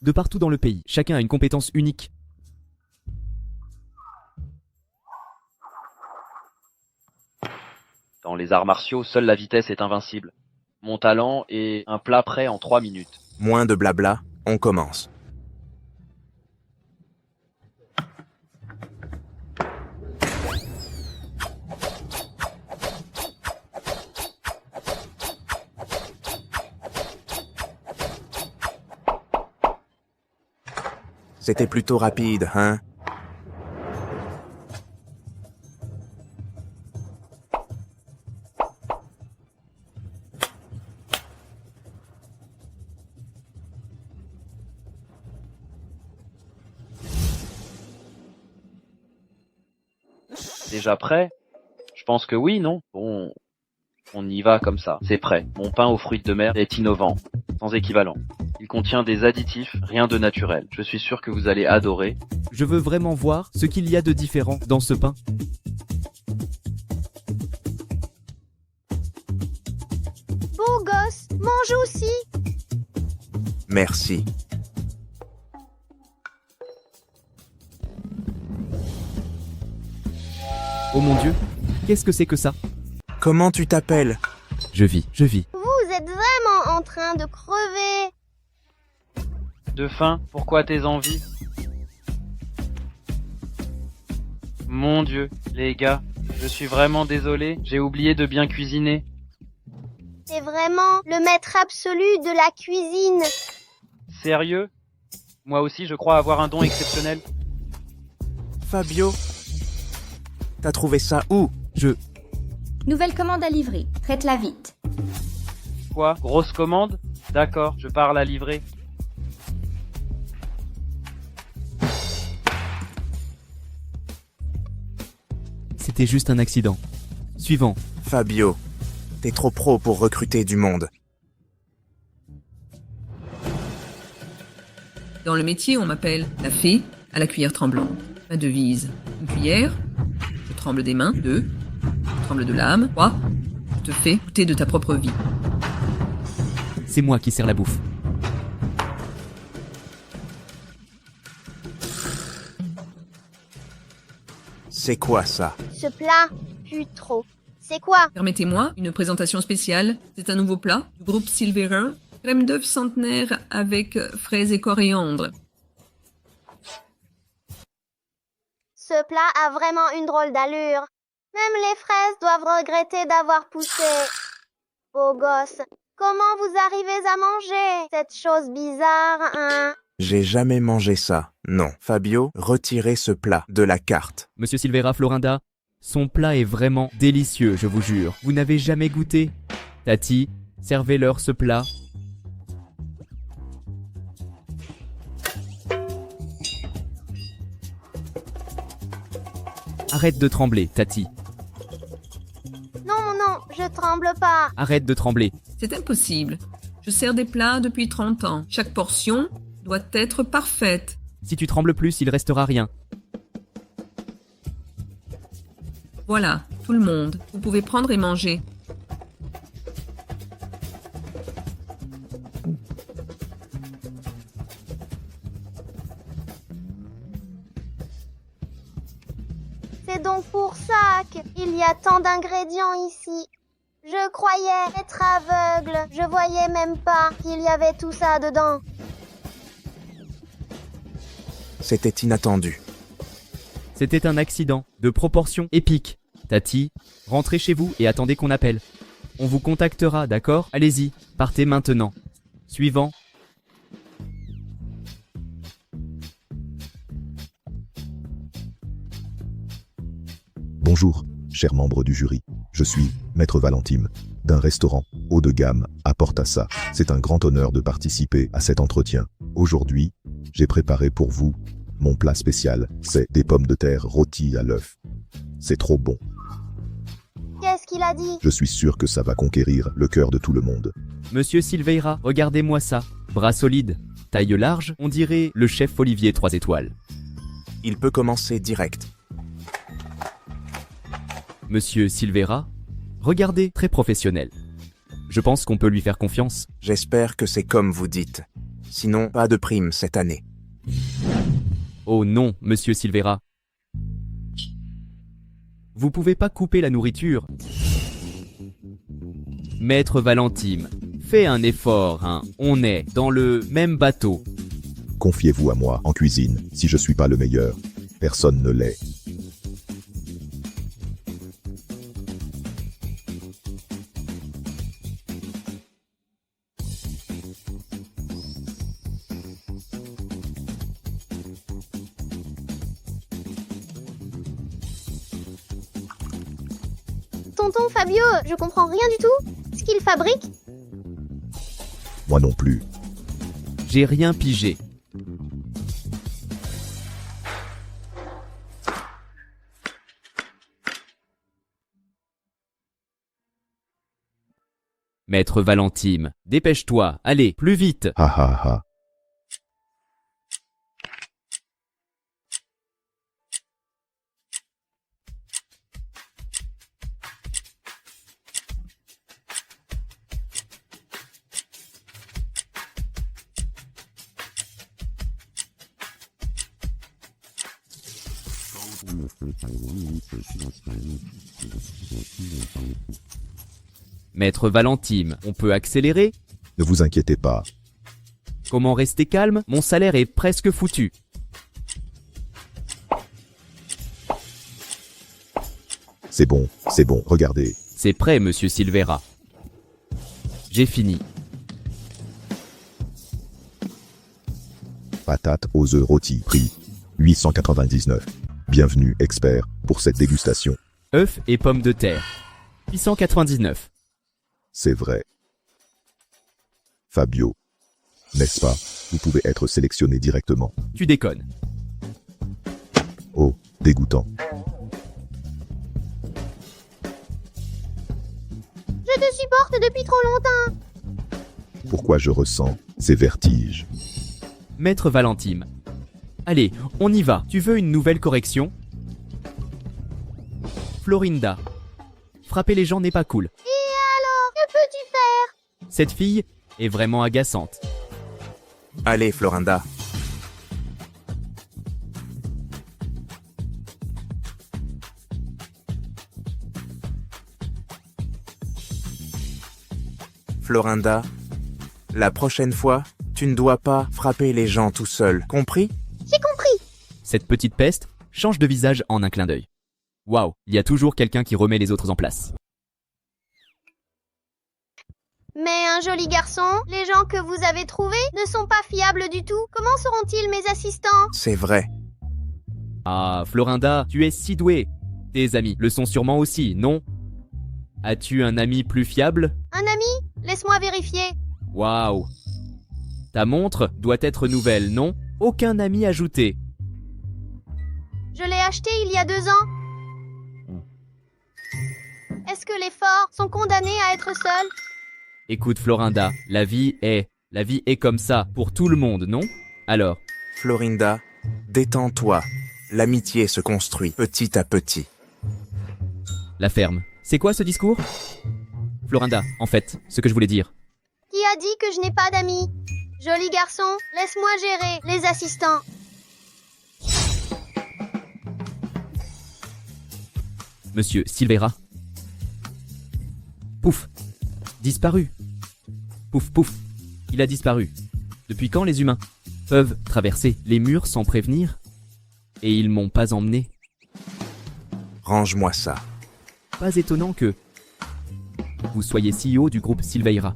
De partout dans le pays, chacun a une compétence unique. Dans les arts martiaux, seule la vitesse est invincible. Mon talent est un plat prêt en 3 minutes. Moins de blabla, on commence. C'était plutôt rapide, hein? Déjà prêt? Je pense que oui, non? Bon, on y va comme ça. C'est prêt. Mon pain aux fruits de mer est innovant, sans équivalent. Il contient des additifs, rien de naturel. Je suis sûr que vous allez adorer. Je veux vraiment voir ce qu'il y a de différent dans ce pain. Beau gosse, mange aussi. Merci. Oh mon Dieu, qu'est-ce que c'est que ça? Comment tu t'appelles? Je vis. Vous êtes vraiment en train de crever. De faim? Pourquoi tes envies? Mon Dieu, les gars, je suis vraiment désolé, j'ai oublié de bien cuisiner. C'est vraiment le maître absolu de la cuisine. Sérieux? Moi aussi, je crois avoir un don exceptionnel. Fabio, t'as trouvé ça où? Nouvelle commande à livrer. Traite-la vite. Quoi? Grosse commande? D'accord, je pars la livrer. C'était juste un accident. Suivant. Fabio, t'es trop pro pour recruter du monde. Dans le métier, on m'appelle la fée à la cuillère tremblante. Ma devise, une cuillère, je tremble des mains, 2, je tremble de l'âme, 3, je te fais goûter de ta propre vie. C'est moi qui sers la bouffe. C'est quoi ça? Ce plat pue trop. C'est quoi? Permettez-moi une présentation spéciale. C'est un nouveau plat du groupe Silveira, crème d'œuf centenaire avec fraises et coriandre. Ce plat a vraiment une drôle d'allure. Même les fraises doivent regretter d'avoir poussé. Beau gosse, comment vous arrivez à manger cette chose bizarre, hein? J'ai jamais mangé ça. Non. Fabio, retirez ce plat de la carte. Monsieur Silveira Florinda, son plat est vraiment délicieux, je vous jure. Vous n'avez jamais goûté? Tati, servez-leur ce plat. Arrête de trembler, Tati. Non, je tremble pas. Arrête de trembler. C'est impossible. Je sers des plats depuis 30 ans. Chaque portion doit être parfaite. Si tu trembles plus, il restera rien. Voilà, tout le monde. Vous pouvez prendre et manger. C'est donc pour ça qu'il y a tant d'ingrédients ici. Je croyais être aveugle. Je voyais même pas qu'il y avait tout ça dedans. C'était inattendu. C'était un accident de proportions épiques. Tati, rentrez chez vous et attendez qu'on appelle. On vous contactera, d'accord? Allez-y, partez maintenant. Suivant. Bonjour, chers membres du jury. Je suis Maître Valentime, d'un restaurant haut de gamme à Portassa. C'est un grand honneur de participer à cet entretien. Aujourd'hui, j'ai préparé pour vous mon plat spécial. C'est des pommes de terre rôties à l'œuf. C'est trop bon. Qu'est-ce qu'il a dit? Je suis sûr que ça va conquérir le cœur de tout le monde. Monsieur Silveira, regardez-moi ça. Bras solide, taille large, on dirait le chef Olivier 3 étoiles. Il peut commencer direct. Monsieur Silveira, regardez, très professionnel. Je pense qu'on peut lui faire confiance. J'espère que c'est comme vous dites. Sinon, pas de prime cette année. Oh non, monsieur Silveira. Vous pouvez pas couper la nourriture. Maître Valentime, fais un effort, hein. On est dans le même bateau. Confiez-vous à moi en cuisine. Si je suis pas le meilleur, personne ne l'est. Tonton Fabio, je comprends rien du tout. Ce qu'il fabrique? Moi non plus. J'ai rien pigé. Maître Valentime, dépêche-toi, allez, plus vite. Ha ha ha. Maître Valentime, on peut accélérer? Ne vous inquiétez pas. Comment rester calme? Mon salaire est presque foutu. C'est bon, regardez. C'est prêt, monsieur Silveira. J'ai fini. Patates aux œufs rôtis, prix 899. Bienvenue, expert, pour cette dégustation. Œufs et pommes de terre. 899. C'est vrai. Fabio, n'est-ce pas? Vous pouvez être sélectionné directement. Tu déconnes. Oh, dégoûtant. Je te supporte depuis trop longtemps. Pourquoi je ressens ces vertiges? Maître Valentime. Allez, on y va. Tu veux une nouvelle correction? Florinda. Frapper les gens n'est pas cool. Et alors, que peux-tu faire? Cette fille est vraiment agaçante. Allez, Florinda. Florinda, la prochaine fois, tu ne dois pas frapper les gens tout seul, compris? J'ai compris. Cette petite peste change de visage en un clin d'œil. Waouh, il y a toujours quelqu'un qui remet les autres en place. Mais un joli garçon, les gens que vous avez trouvés ne sont pas fiables du tout. Comment seront-ils mes assistants? C'est vrai. Ah, Florinda, tu es si douée. Tes amis le sont sûrement aussi, non? As-tu un ami plus fiable? Un ami? Laisse-moi vérifier. Waouh. Ta montre doit être nouvelle, non? Aucun ami ajouté. Je l'ai acheté il y a 2 ans. Est-ce que les forts sont condamnés à être seuls? Écoute Florinda, la vie est comme ça pour tout le monde, non? Alors, Florinda, détends-toi. L'amitié se construit petit à petit. La ferme. C'est quoi ce discours? Florinda, en fait, ce que je voulais dire. Qui a dit que je n'ai pas d'amis? Joli garçon, laisse-moi gérer les assistants. Monsieur Silveira. Pouf. Disparu. Pouf pouf. Il a disparu. Depuis quand les humains peuvent traverser les murs sans prévenir? Et ils m'ont pas emmené. Range-moi ça. Pas étonnant que vous soyez CEO du groupe Silveira.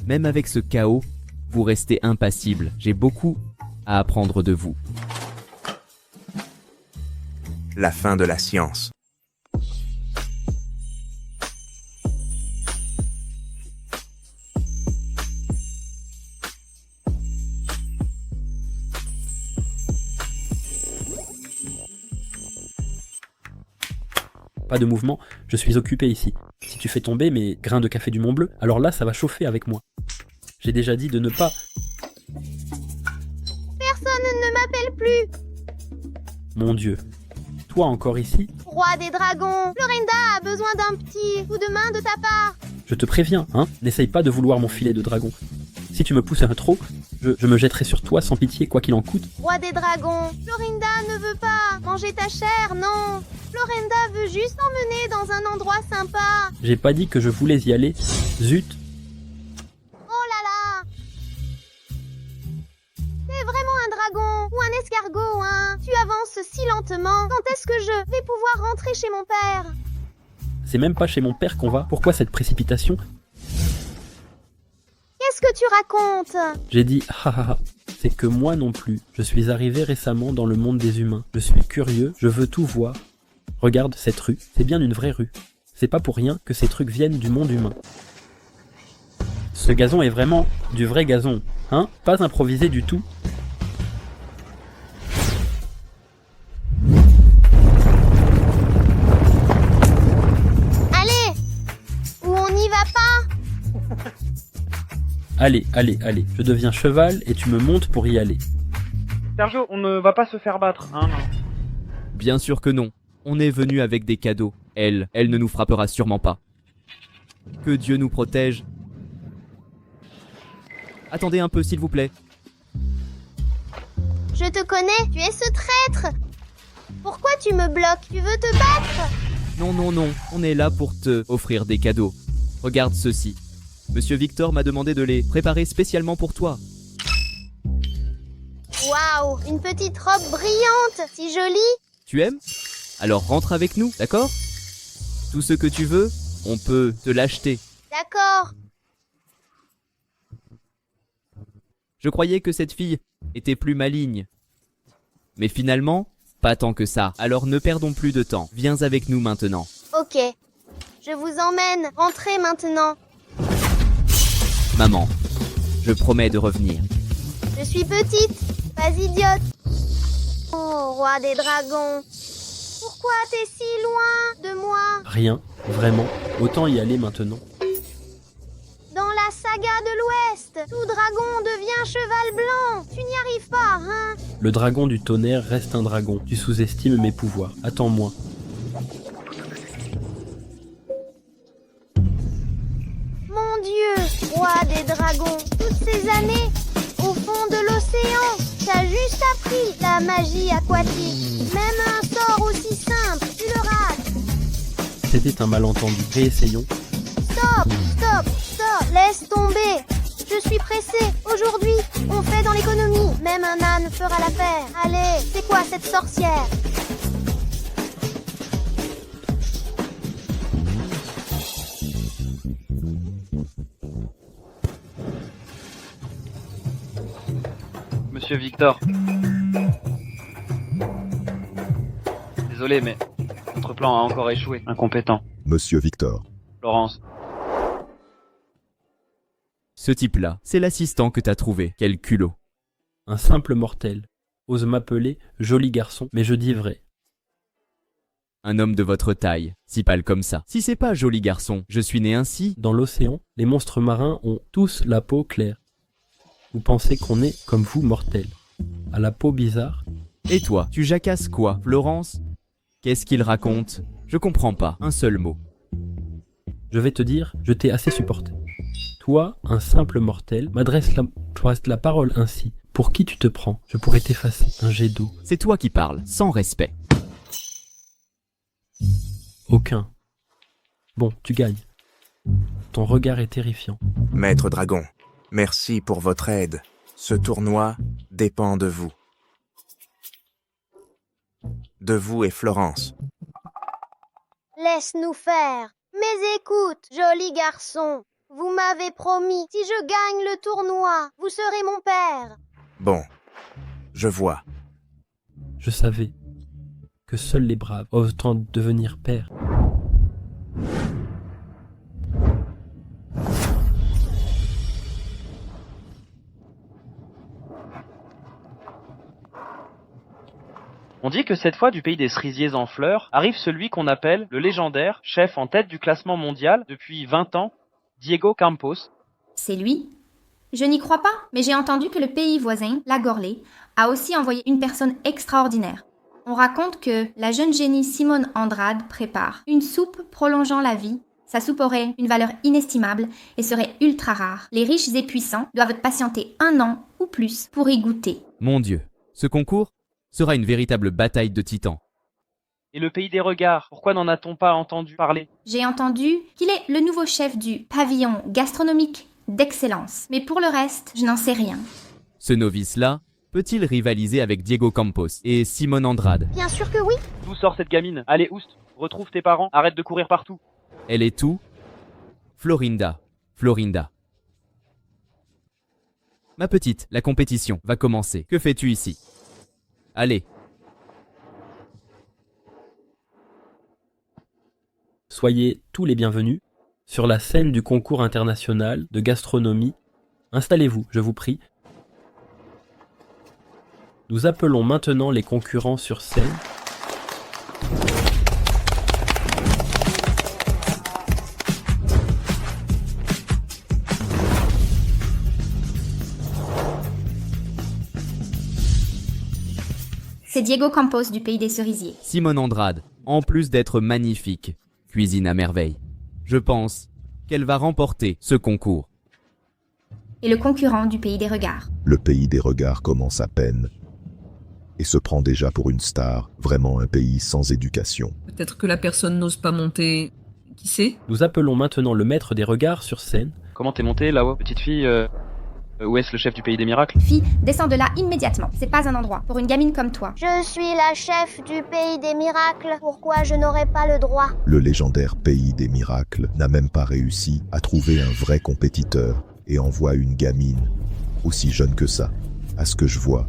Même avec ce chaos, vous restez impassible. J'ai beaucoup à apprendre de vous. La fin de la science. Pas de mouvement, je suis occupé ici. Si tu fais tomber mes grains de café du Mont Bleu, alors là ça va chauffer avec moi. J'ai déjà dit de ne pas... Personne ne m'appelle plus. Mon Dieu. Toi encore ici? Roi des dragons, Florinda a besoin d'un petit coup de main de ta part. Je te préviens, hein, n'essaye pas de vouloir mon filet de dragon. Si tu me pousses un trop, je me jetterai sur toi sans pitié, quoi qu'il en coûte. Roi des dragons, Florinda ne veut pas manger ta chair, non. Florinda veut juste t'emmener dans un endroit sympa. J'ai pas dit que je voulais y aller. Zut. Oh là là. T'es vraiment un dragon ou un escargot, hein. Tu avances si lentement. Quand est-ce que je vais pouvoir rentrer chez mon père? C'est même pas chez mon père qu'on va. Pourquoi cette précipitation? Qu'est-ce que tu racontes? J'ai dit hahaha. C'est que moi non plus. Je suis arrivé récemment dans le monde des humains. Je suis curieux, je veux tout voir. Regarde cette rue, c'est bien une vraie rue. C'est pas pour rien que ces trucs viennent du monde humain. Ce gazon est vraiment du vrai gazon, hein? Pas improvisé du tout. Allez! Ou on n'y va pas? Allez, allez, allez, je deviens cheval et tu me montes pour y aller. Sergio, on ne va pas se faire battre, hein, non. Bien sûr que non. On est venu avec des cadeaux. Elle ne nous frappera sûrement pas. Que Dieu nous protège. Attendez un peu, s'il vous plaît. Je te connais, tu es ce traître. Pourquoi tu me bloques? Tu veux te battre? Non, non, non. On est là pour te offrir des cadeaux. Regarde ceci. Monsieur Victor m'a demandé de les préparer spécialement pour toi. Waouh, une petite robe brillante, si jolie. Tu aimes? Alors rentre avec nous, d'accord? Tout ce que tu veux, on peut te l'acheter. D'accord. Je croyais que cette fille était plus maligne. Mais finalement, pas tant que ça. Alors ne perdons plus de temps. Viens avec nous maintenant. Ok. Je vous emmène. Rentrez maintenant. Maman, je promets de revenir. Je suis petite, pas idiote. Oh, roi des dragons. Pourquoi t'es si loin de moi? Rien, vraiment. Autant y aller maintenant. Dans la saga de l'Ouest, tout dragon devient cheval blanc. Tu n'y arrives pas, hein? Le dragon du tonnerre reste un dragon. Tu sous-estimes mes pouvoirs. Attends-moi. Mon Dieu, roi des dragons, toutes ces années, au fond de l'océan, t'as juste appris la magie aquatique. Même un sort aussi simple, tu le rates. C'était un malentendu. Réessayons. Stop, stop, stop, laisse tomber. Je suis pressée. Aujourd'hui, on fait dans l'économie. Même un âne fera l'affaire. Allez, c'est quoi cette sorcière? Monsieur Victor. Désolé, mais notre plan a encore échoué. Incompétent. Monsieur Victor. Florence. Ce type-là, c'est l'assistant que t'as trouvé. Quel culot. Un simple mortel. Ose m'appeler joli garçon, mais je dis vrai. Un homme de votre taille, si pâle comme ça. Si c'est pas joli garçon, je suis né ainsi. Dans l'océan, les monstres marins ont tous la peau claire. Vous pensez qu'on est comme vous, mortels, à la peau bizarre? Et toi, tu jacasses quoi, Florence? Qu'est-ce qu'il raconte? Je comprends pas, un seul mot. Je vais te dire, je t'ai assez supporté. Toi, un simple mortel, m'adresse la parole ainsi. Pour qui tu te prends? Je pourrais t'effacer, un jet d'eau. C'est toi qui parles, sans respect. Aucun. Bon, tu gagnes. Ton regard est terrifiant. Maître Dragon, merci pour votre aide. Ce tournoi dépend de vous. De vous et Florence. Laisse-nous faire. Mais écoute, joli garçon, vous m'avez promis, si je gagne le tournoi, vous serez mon père. Bon, je vois. Je savais que seuls les braves osent devenir pères. On dit que cette fois, du pays des cerisiers en fleurs, arrive celui qu'on appelle le légendaire chef en tête du classement mondial depuis 20 ans, Diego Campos. C'est lui? Je n'y crois pas, mais j'ai entendu que le pays voisin, la Gorlée, a aussi envoyé une personne extraordinaire. On raconte que la jeune génie Simone Andrade prépare une soupe prolongeant la vie. Sa soupe aurait une valeur inestimable et serait ultra rare. Les riches et puissants doivent patienter 1 an ou plus pour y goûter. Mon Dieu, ce concours sera une véritable bataille de titans. Et le pays des regards, pourquoi n'en a-t-on pas entendu parler? J'ai entendu qu'il est le nouveau chef du pavillon gastronomique d'excellence. Mais pour le reste, je n'en sais rien. Ce novice-là peut-il rivaliser avec Diego Campos et Simone Andrade? Bien sûr que oui. D'où sort cette gamine? Allez, Oust, retrouve tes parents, arrête de courir partout. Elle est tout? Florinda. Ma petite, la compétition va commencer. Que fais-tu ici? Allez. Soyez tous les bienvenus sur la scène du concours international de gastronomie. Installez-vous, je vous prie. Nous appelons maintenant les concurrents sur scène. C'est Diego Campos du pays des cerisiers. Simone Andrade, en plus d'être magnifique, cuisine à merveille. Je pense qu'elle va remporter ce concours. Et le concurrent du pays des regards. Le pays des regards commence à peine et se prend déjà pour une star, vraiment un pays sans éducation. Peut-être que la personne n'ose pas monter. Qui sait? Nous appelons maintenant le maître des regards sur scène. Comment t'es montée là-haut, petite fille? Où est-ce le chef du pays des miracles? Fille, descends de là immédiatement. C'est pas un endroit pour une gamine comme toi. Je suis la chef du pays des miracles. Pourquoi je n'aurais pas le droit? Le légendaire pays des miracles n'a même pas réussi à trouver un vrai compétiteur et envoie une gamine, aussi jeune que ça, à ce que je vois.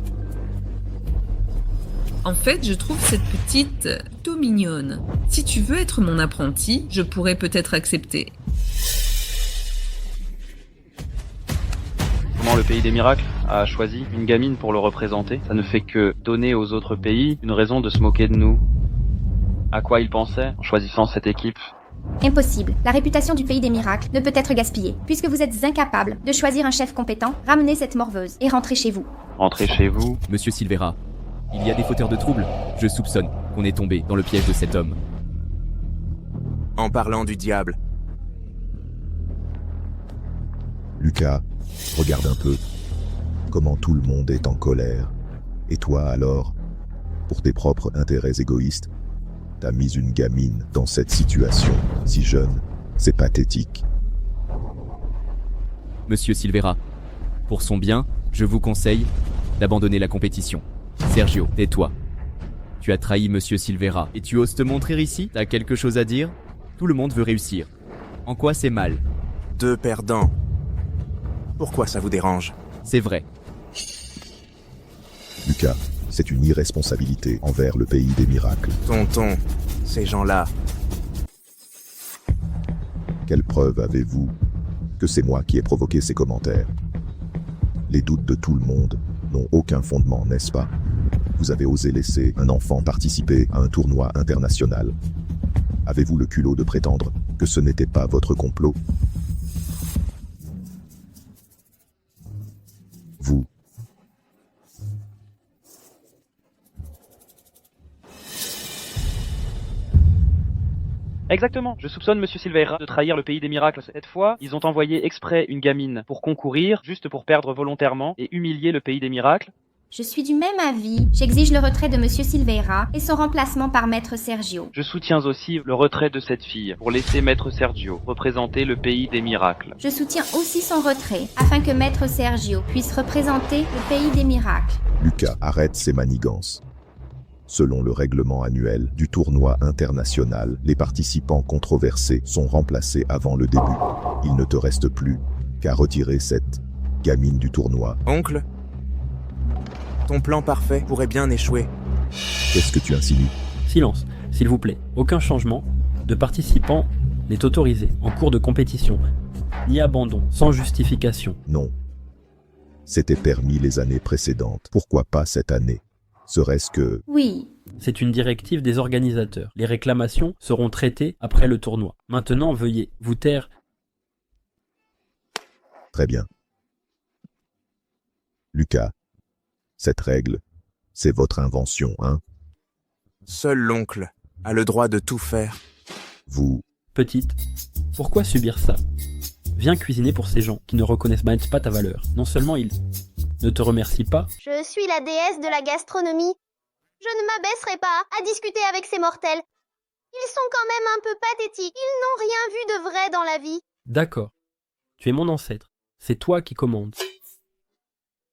En fait, je trouve cette petite tout mignonne. Si tu veux être mon apprenti, je pourrais peut-être accepter. Comment le pays des miracles a choisi une gamine pour le représenter? Ça ne fait que donner aux autres pays une raison de se moquer de nous. À quoi ils pensaient en choisissant cette équipe? Impossible. La réputation du pays des miracles ne peut être gaspillée. Puisque vous êtes incapable de choisir un chef compétent, ramenez cette morveuse et rentrez chez vous. Rentrez chez vous? Monsieur Silvera, il y a des fauteurs de troubles. Je soupçonne qu'on est tombé dans le piège de cet homme. En parlant du diable, Lucas, regarde un peu comment tout le monde est en colère. Et toi alors, pour tes propres intérêts égoïstes, t'as mis une gamine dans cette situation si jeune. C'est pathétique. Monsieur Silvera, pour son bien, je vous conseille d'abandonner la compétition. Sergio, tais-toi. Tu as trahi Monsieur Silvera et tu oses te montrer ici? T'as quelque chose à dire? Tout le monde veut réussir. En quoi c'est mal? 2 perdants. Pourquoi ça vous dérange? C'est vrai. Lucas, c'est une irresponsabilité envers le pays des miracles. Tonton, ces gens-là, Quelle preuve avez-vous que c'est moi qui ai provoqué ces commentaires? Les doutes de tout le monde n'ont aucun fondement, n'est-ce pas? Vous avez osé laisser un enfant participer à un tournoi international. Avez-vous le culot de prétendre que ce n'était pas votre complot? Vous. Exactement. Je soupçonne Monsieur Silveira de trahir le pays des miracles. Cette fois, ils ont envoyé exprès une gamine pour concourir, juste pour perdre volontairement et humilier le pays des miracles. Je suis du même avis. J'exige le retrait de Monsieur Silveira et son remplacement par Maître Sergio. Je soutiens aussi le retrait de cette fille pour laisser Maître Sergio représenter le pays des miracles. Je soutiens aussi son retrait afin que Maître Sergio puisse représenter le pays des miracles. Lucas, arrête ces manigances. Selon le règlement annuel du tournoi international, les participants controversés sont remplacés avant le début. Il ne te reste plus qu'à retirer cette gamine du tournoi. Oncle, ton plan parfait pourrait bien échouer. Qu'est-ce que tu insinues? Silence, s'il vous plaît. Aucun changement de participant n'est autorisé en cours de compétition, ni abandon, sans justification. Non. C'était permis les années précédentes. Pourquoi pas cette année? Serait-ce que... Oui. C'est une directive des organisateurs. Les réclamations seront traitées après le tournoi. Maintenant, veuillez vous taire. Très bien. Lucas, cette règle, c'est votre invention, hein? Seul l'oncle a le droit de tout faire. Vous... Petite, pourquoi subir ça? Viens cuisiner pour ces gens qui ne reconnaissent même pas ta valeur. Non seulement ils ne te remercient pas, Je suis la déesse de la gastronomie. Je ne m'abaisserai pas à discuter avec ces mortels. Ils sont quand même un peu pathétiques. Ils n'ont rien vu de vrai dans la vie. d'accord. Tu es mon ancêtre. C'est toi qui commandes.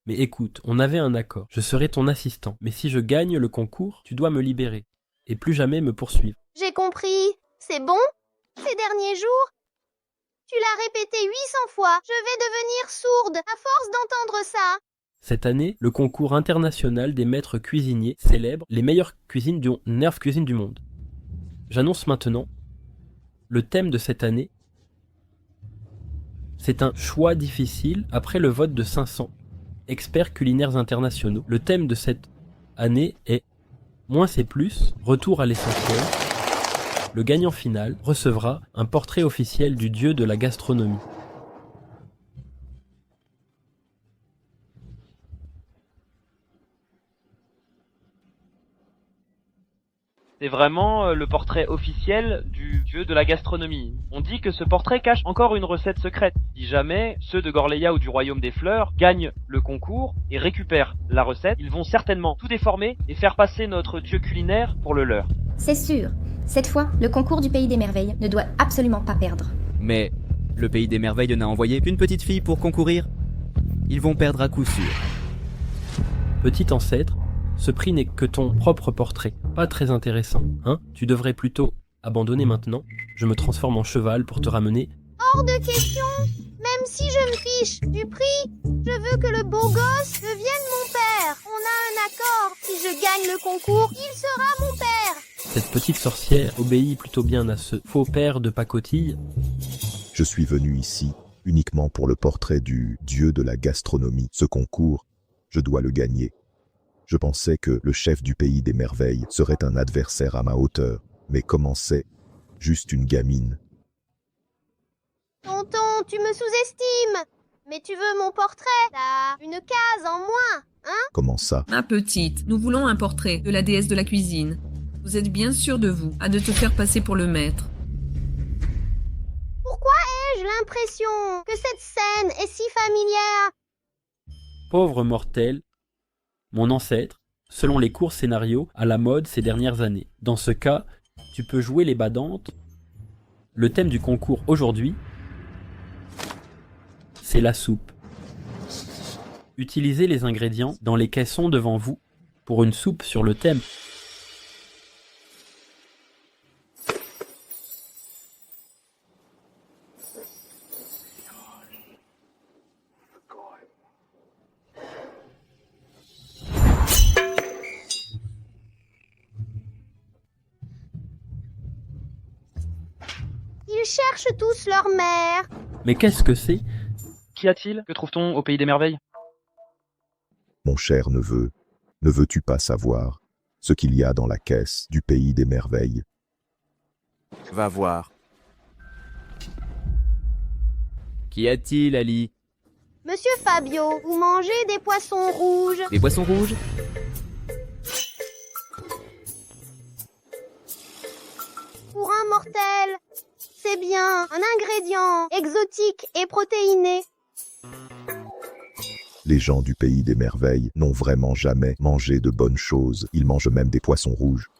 Mais écoute, on avait un accord. Je serai ton assistant. Mais si je gagne le concours, tu dois me libérer. Et plus jamais me poursuivre. J'ai compris. C'est bon? Ces derniers jours? Tu l'as répété 800 fois. Je vais devenir sourde à force d'entendre ça. Cette année, le concours international des maîtres cuisiniers célèbre les meilleures cuisines du Nerf Cuisine du monde. J'annonce maintenant le thème de cette année. C'est un choix difficile après le vote de 500 experts culinaires internationaux. Le thème de cette année est moins c'est plus, retour à l'essentiel. Le gagnant final recevra un portrait officiel du dieu de la gastronomie. C'est vraiment le portrait officiel du dieu de la gastronomie. On dit que ce portrait cache encore une recette secrète. Si jamais ceux de Gorleia ou du Royaume des Fleurs gagnent le concours et récupèrent la recette, ils vont certainement tout déformer et faire passer notre dieu culinaire pour le leur. C'est sûr. Cette fois, le concours du Pays des Merveilles ne doit absolument pas perdre. Mais le pays des merveilles n'a envoyé qu'une petite fille pour concourir. Ils vont perdre à coup sûr. Petit ancêtre, ce prix n'est que ton propre portrait. Pas très intéressant, hein? Tu devrais plutôt abandonner maintenant. Je me transforme en cheval pour te ramener. Hors de question. Même si je me fiche du prix, je veux que le beau gosse devienne mon père. On a un accord. Si je gagne le concours, il sera mon père. Cette petite sorcière obéit plutôt bien à ce faux père de pacotille. Je suis venu ici uniquement pour le portrait du dieu de la gastronomie. Ce concours, je dois le gagner. Je pensais que le chef du pays des merveilles serait un adversaire à ma hauteur. Mais comment c'est? Juste une gamine. Tonton, tu me sous-estimes. Mais tu veux mon portrait? T'as une case en moins, hein? Comment ça? Ma petite, nous voulons un portrait de la déesse de la cuisine. Vous êtes bien sûr de vous, à de te faire passer pour le maître. Pourquoi ai-je l'impression que cette scène est si familière? Pauvre mortel, mon ancêtre, selon les courts scénarios à la mode ces dernières années. Dans ce cas, tu peux jouer les badantes. Le thème du concours aujourd'hui, c'est la soupe. Utilisez les ingrédients dans les caissons devant vous pour une soupe sur le thème. Ils cherchent tous leur mère. Mais qu'est-ce que c'est? Qu'y a-t-il? Que trouve-t-on au pays des merveilles? Mon cher neveu, ne veux-tu pas savoir ce qu'il y a dans la caisse du pays des merveilles? Va voir. Qu'y a-t-il, Ali? Monsieur Fabio, vous mangez des poissons rouges. Des poissons rouges? Pour un mortel sel. C'est bien, un ingrédient exotique et protéiné. Les gens du pays des merveilles n'ont vraiment jamais mangé de bonnes choses. Ils mangent même des poissons rouges.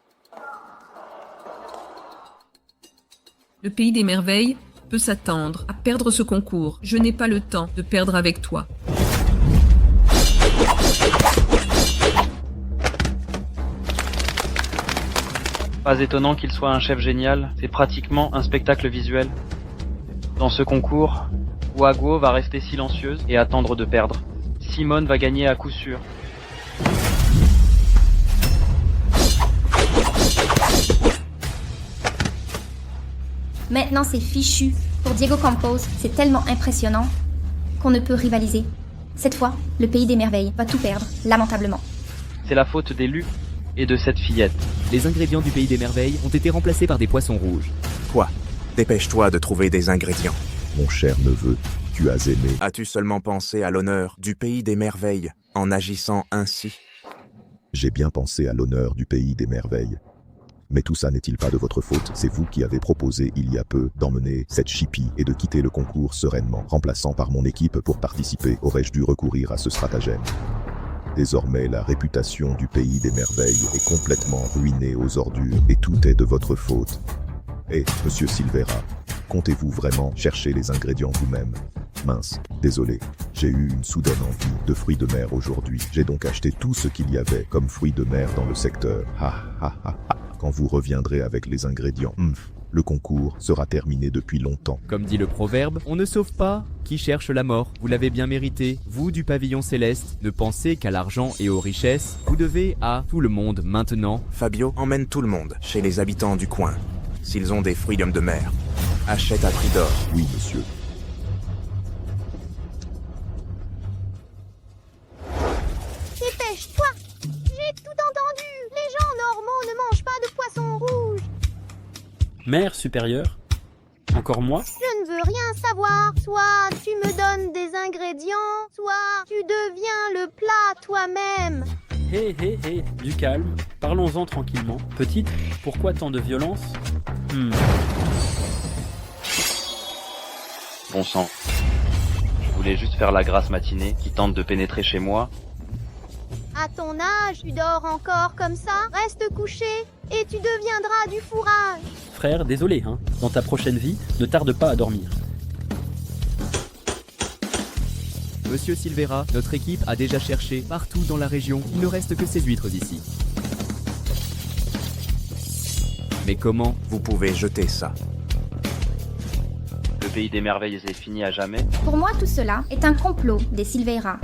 Le pays des merveilles peut s'attendre à perdre ce concours. Je n'ai pas le temps de perdre avec toi. Pas étonnant qu'il soit un chef génial, c'est pratiquement un spectacle visuel. Dans ce concours, Waguo va rester silencieuse et attendre de perdre. Simone va gagner à coup sûr. Maintenant, c'est fichu. Pour Diego Campos, c'est tellement impressionnant qu'on ne peut rivaliser. Cette fois, le pays des merveilles va tout perdre, lamentablement. C'est la faute d'élu et de cette fillette. Les ingrédients du pays des merveilles ont été remplacés par des poissons rouges. Quoi? Dépêche-toi de trouver des ingrédients. Mon cher neveu, tu as aimé. As-tu seulement pensé à l'honneur du pays des merveilles en agissant ainsi? J'ai bien pensé à l'honneur du pays des merveilles. Mais tout ça n'est-il pas de votre faute? C'est vous qui avez proposé il y a peu d'emmener cette chipie et de quitter le concours sereinement. Remplaçant par mon équipe pour participer, aurais-je dû recourir à ce stratagème? Désormais, la réputation du pays des merveilles est complètement ruinée aux ordures et tout est de votre faute. Et, monsieur Silvera, comptez-vous vraiment chercher les ingrédients vous-même? Mince, désolé, j'ai eu une soudaine envie de fruits de mer aujourd'hui. J'ai donc acheté tout ce qu'il y avait comme fruits de mer dans le secteur. Ha ha ha ha. Quand vous reviendrez avec les ingrédients, le concours sera terminé depuis longtemps. Comme dit le proverbe, on ne sauve pas qui cherche la mort. Vous l'avez bien mérité. Vous du pavillon céleste, ne pensez qu'à l'argent et aux richesses. Vous devez à tout le monde maintenant. Fabio, emmène tout le monde chez les habitants du coin. S'ils ont des fruits de mer, achète à prix d'or. Oui, monsieur. Dépêche-toi! J'ai tout entendu! Les gens normaux ne mangent pas de poissons rouges! Mère supérieure? Encore moi? Je ne veux rien savoir. Soit tu me donnes des ingrédients, soit tu deviens le plat toi-même. Hé, hé, hé, du calme. Parlons-en tranquillement. Petite, pourquoi tant de violence? Bon sang. Je voulais juste faire la grasse matinée qui tente de pénétrer chez moi. À ton âge, tu dors encore comme ça? Reste couché et tu deviendras du fourrage. Frère, désolé, hein. Dans ta prochaine vie, ne tarde pas à dormir. Monsieur Silvera, notre équipe a déjà cherché partout dans la région. Il ne reste que ces huîtres ici. Mais comment? Vous pouvez jeter ça. Le pays des merveilles est fini à jamais. Pour moi, tout cela est un complot des Silveira.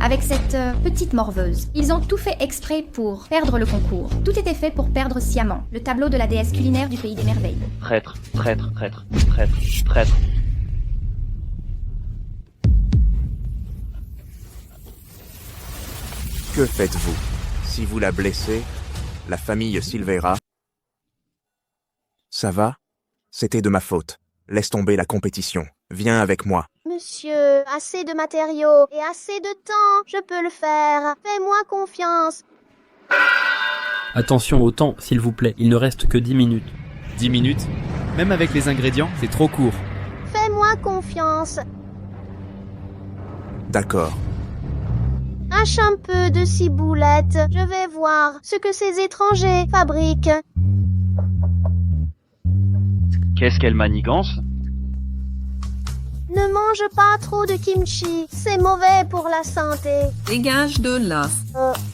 Avec cette petite morveuse. Ils ont tout fait exprès pour perdre le concours. Tout était fait pour perdre sciemment le tableau de la déesse culinaire du pays des merveilles. Traître, traître, traître, traître, traître. Que faites-vous? Si vous la blessez, la famille Silvera... Ça va? C'était de ma faute. Laisse tomber la compétition. Viens avec moi. Monsieur, assez de matériaux et assez de temps. Je peux le faire. Fais-moi confiance. Attention au temps, s'il vous plaît. Il ne reste que 10 minutes. 10 minutes? Même avec les ingrédients, c'est trop court. Fais-moi confiance. D'accord. Hache un peu de ciboulette. Je vais voir ce que ces étrangers fabriquent. Qu'est-ce qu'elle manigance? Ne mange pas trop de kimchi. C'est mauvais pour la santé. Dégage de là.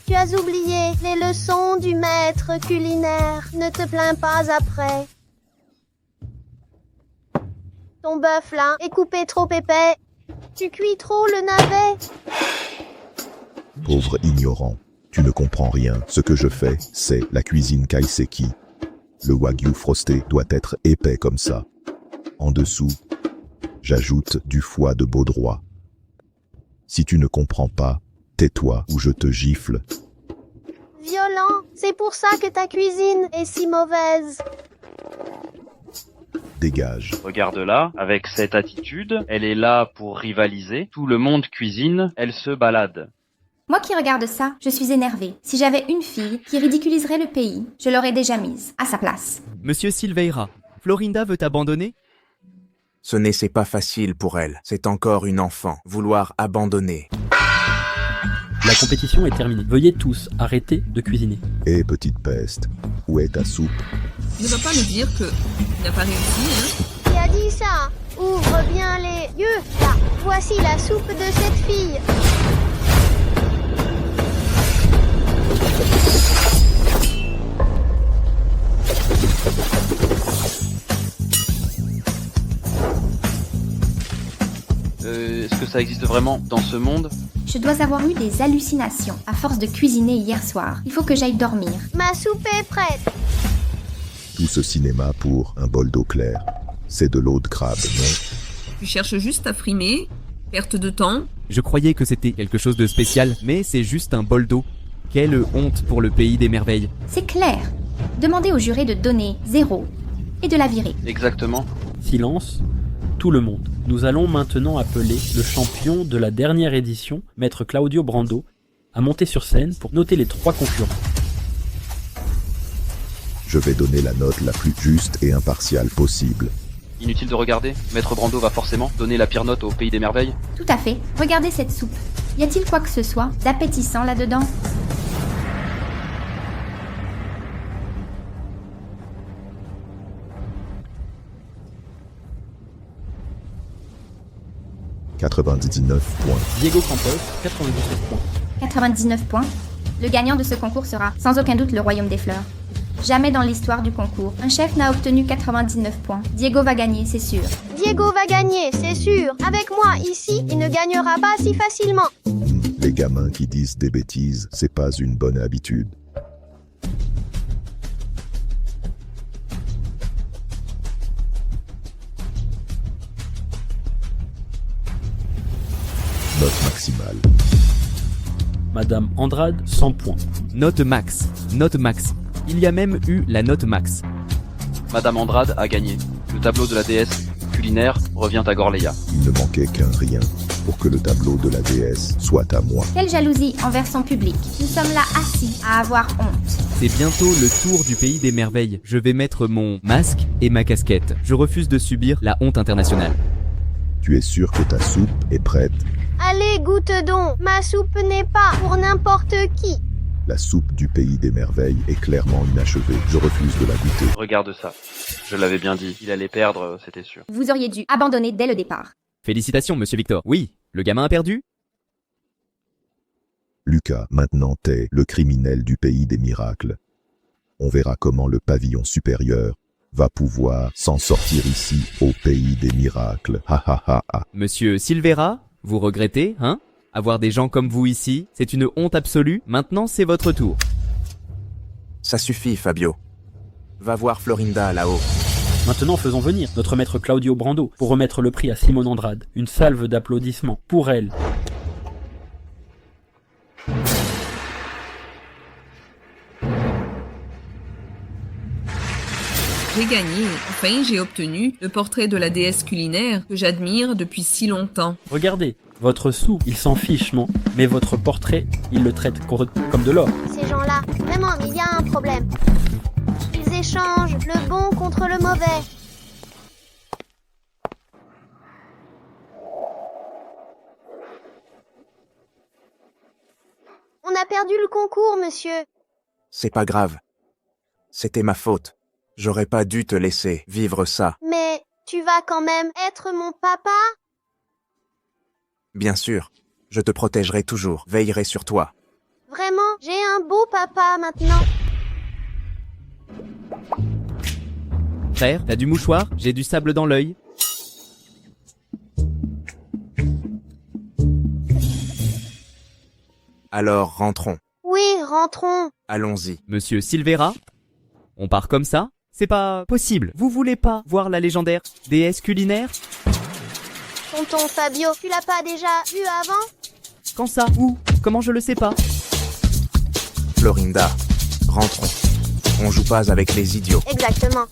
Tu as oublié les leçons du maître culinaire. Ne te plains pas après. Ton bœuf là est coupé trop épais. Tu cuis trop le navet. Pauvre ignorant, tu ne comprends rien. Ce que je fais, c'est la cuisine kaiseki. Le wagyu frosté doit être épais comme ça. En dessous, j'ajoute du foie de baudroie. Si tu ne comprends pas, tais-toi ou je te gifle. Violent, c'est pour ça que ta cuisine est si mauvaise. Dégage. Regarde-la, avec cette attitude, elle est là pour rivaliser. Tout le monde cuisine, elle se balade. Moi qui regarde ça, je suis énervée. Si j'avais une fille qui ridiculiserait le pays, je l'aurais déjà mise à sa place. Monsieur Silveira, Florinda veut t'abandonner? Ce n'est pas facile pour elle. C'est encore une enfant. Vouloir abandonner. La compétition est terminée. Veuillez tous arrêter de cuisiner. Hé, petite peste, où est ta soupe? Tu ne vas pas me dire que tu n'as pas réussi, hein? Qui a dit ça? Ouvre bien les yeux. Là, voici la soupe de cette fille. Est-ce que ça existe vraiment dans ce monde? Je dois avoir eu des hallucinations à force de cuisiner hier soir. Il faut que j'aille dormir. Ma soupe est prête. Tout ce cinéma pour un bol d'eau claire. C'est de l'eau de crabe, non? Tu cherches juste à frimer? Perte de temps? Je croyais que c'était quelque chose de spécial, mais c'est juste un bol d'eau. Quelle honte pour le pays des merveilles. C'est clair. Demandez au juré de donner 0 et de la virer. Exactement. Silence, tout le monde. Nous allons maintenant appeler le champion de la dernière édition, Maître Claudio Brando, à monter sur scène pour noter les 3 concurrents. Je vais donner la note la plus juste et impartiale possible. Inutile de regarder, Maître Brando va forcément donner la pire note au pays des merveilles. Tout à fait. Regardez cette soupe. Y a-t-il quoi que ce soit d'appétissant là-dedans? « 99 points. Diego Campos, 97 points. 99 points. Le gagnant de ce concours sera sans aucun doute le Royaume des Fleurs. Jamais dans l'histoire du concours, un chef n'a obtenu 99 points. Diego va gagner, c'est sûr. Diego va gagner, c'est sûr. Avec moi ici, il ne gagnera pas si facilement. Les gamins qui disent des bêtises, c'est pas une bonne habitude. Note maximale. Madame Andrade, 100 points. Note max. Note max. Il y a même eu la note max. Madame Andrade a gagné. Le tableau de la déesse culinaire revient à Gorleia. Il ne manquait qu'un rien pour que le tableau de la déesse soit à moi. Quelle jalousie envers son public. Nous sommes là assis à avoir honte. C'est bientôt le tour du pays des merveilles. Je vais mettre mon masque et ma casquette. Je refuse de subir la honte internationale. Tu es sûr que ta soupe est prête? Allez, goûte donc. Ma soupe n'est pas pour n'importe qui. La soupe du pays des merveilles est clairement inachevée. Je refuse de la goûter. Regarde ça. Je l'avais bien dit. Il allait perdre, c'était sûr. Vous auriez dû abandonner dès le départ. Félicitations, monsieur Victor. Oui, le gamin a perdu? Lucas, maintenant t'es le criminel du pays des miracles. On verra comment le pavillon supérieur va pouvoir s'en sortir ici au pays des miracles. Ha ha ha ha. Monsieur Silvera, vous regrettez, hein? Avoir des gens comme vous ici, c'est une honte absolue. Maintenant, c'est votre tour. Ça suffit, Fabio. Va voir Florinda là-haut. Maintenant, faisons venir notre maître Claudio Brando pour remettre le prix à Simone Andrade. Une salve d'applaudissements pour elle. J'ai gagné. Enfin, j'ai obtenu le portrait de la déesse culinaire que j'admire depuis si longtemps. Regardez, votre sou, il s'en fiche, non? Mais votre portrait, il le traite comme de l'or. Ces gens-là, vraiment, il y a un problème. Ils échangent le bon contre le mauvais. On a perdu le concours, monsieur. C'est pas grave. C'était ma faute. J'aurais pas dû te laisser vivre ça. Mais tu vas quand même être mon papa? Bien sûr. Je te protégerai toujours. Veillerai sur toi. Vraiment, j'ai un beau papa maintenant. Frère, t'as du mouchoir? J'ai du sable dans l'œil. Alors rentrons. Oui, rentrons. Allons-y. Monsieur Silvera? On part comme ça? C'est pas possible. Vous voulez pas voir la légendaire déesse culinaire? Tonton Fabio, tu l'as pas déjà vu avant? Quand ça? Où? Comment je le sais pas? Florinda, rentrons. On joue pas avec les idiots. Exactement.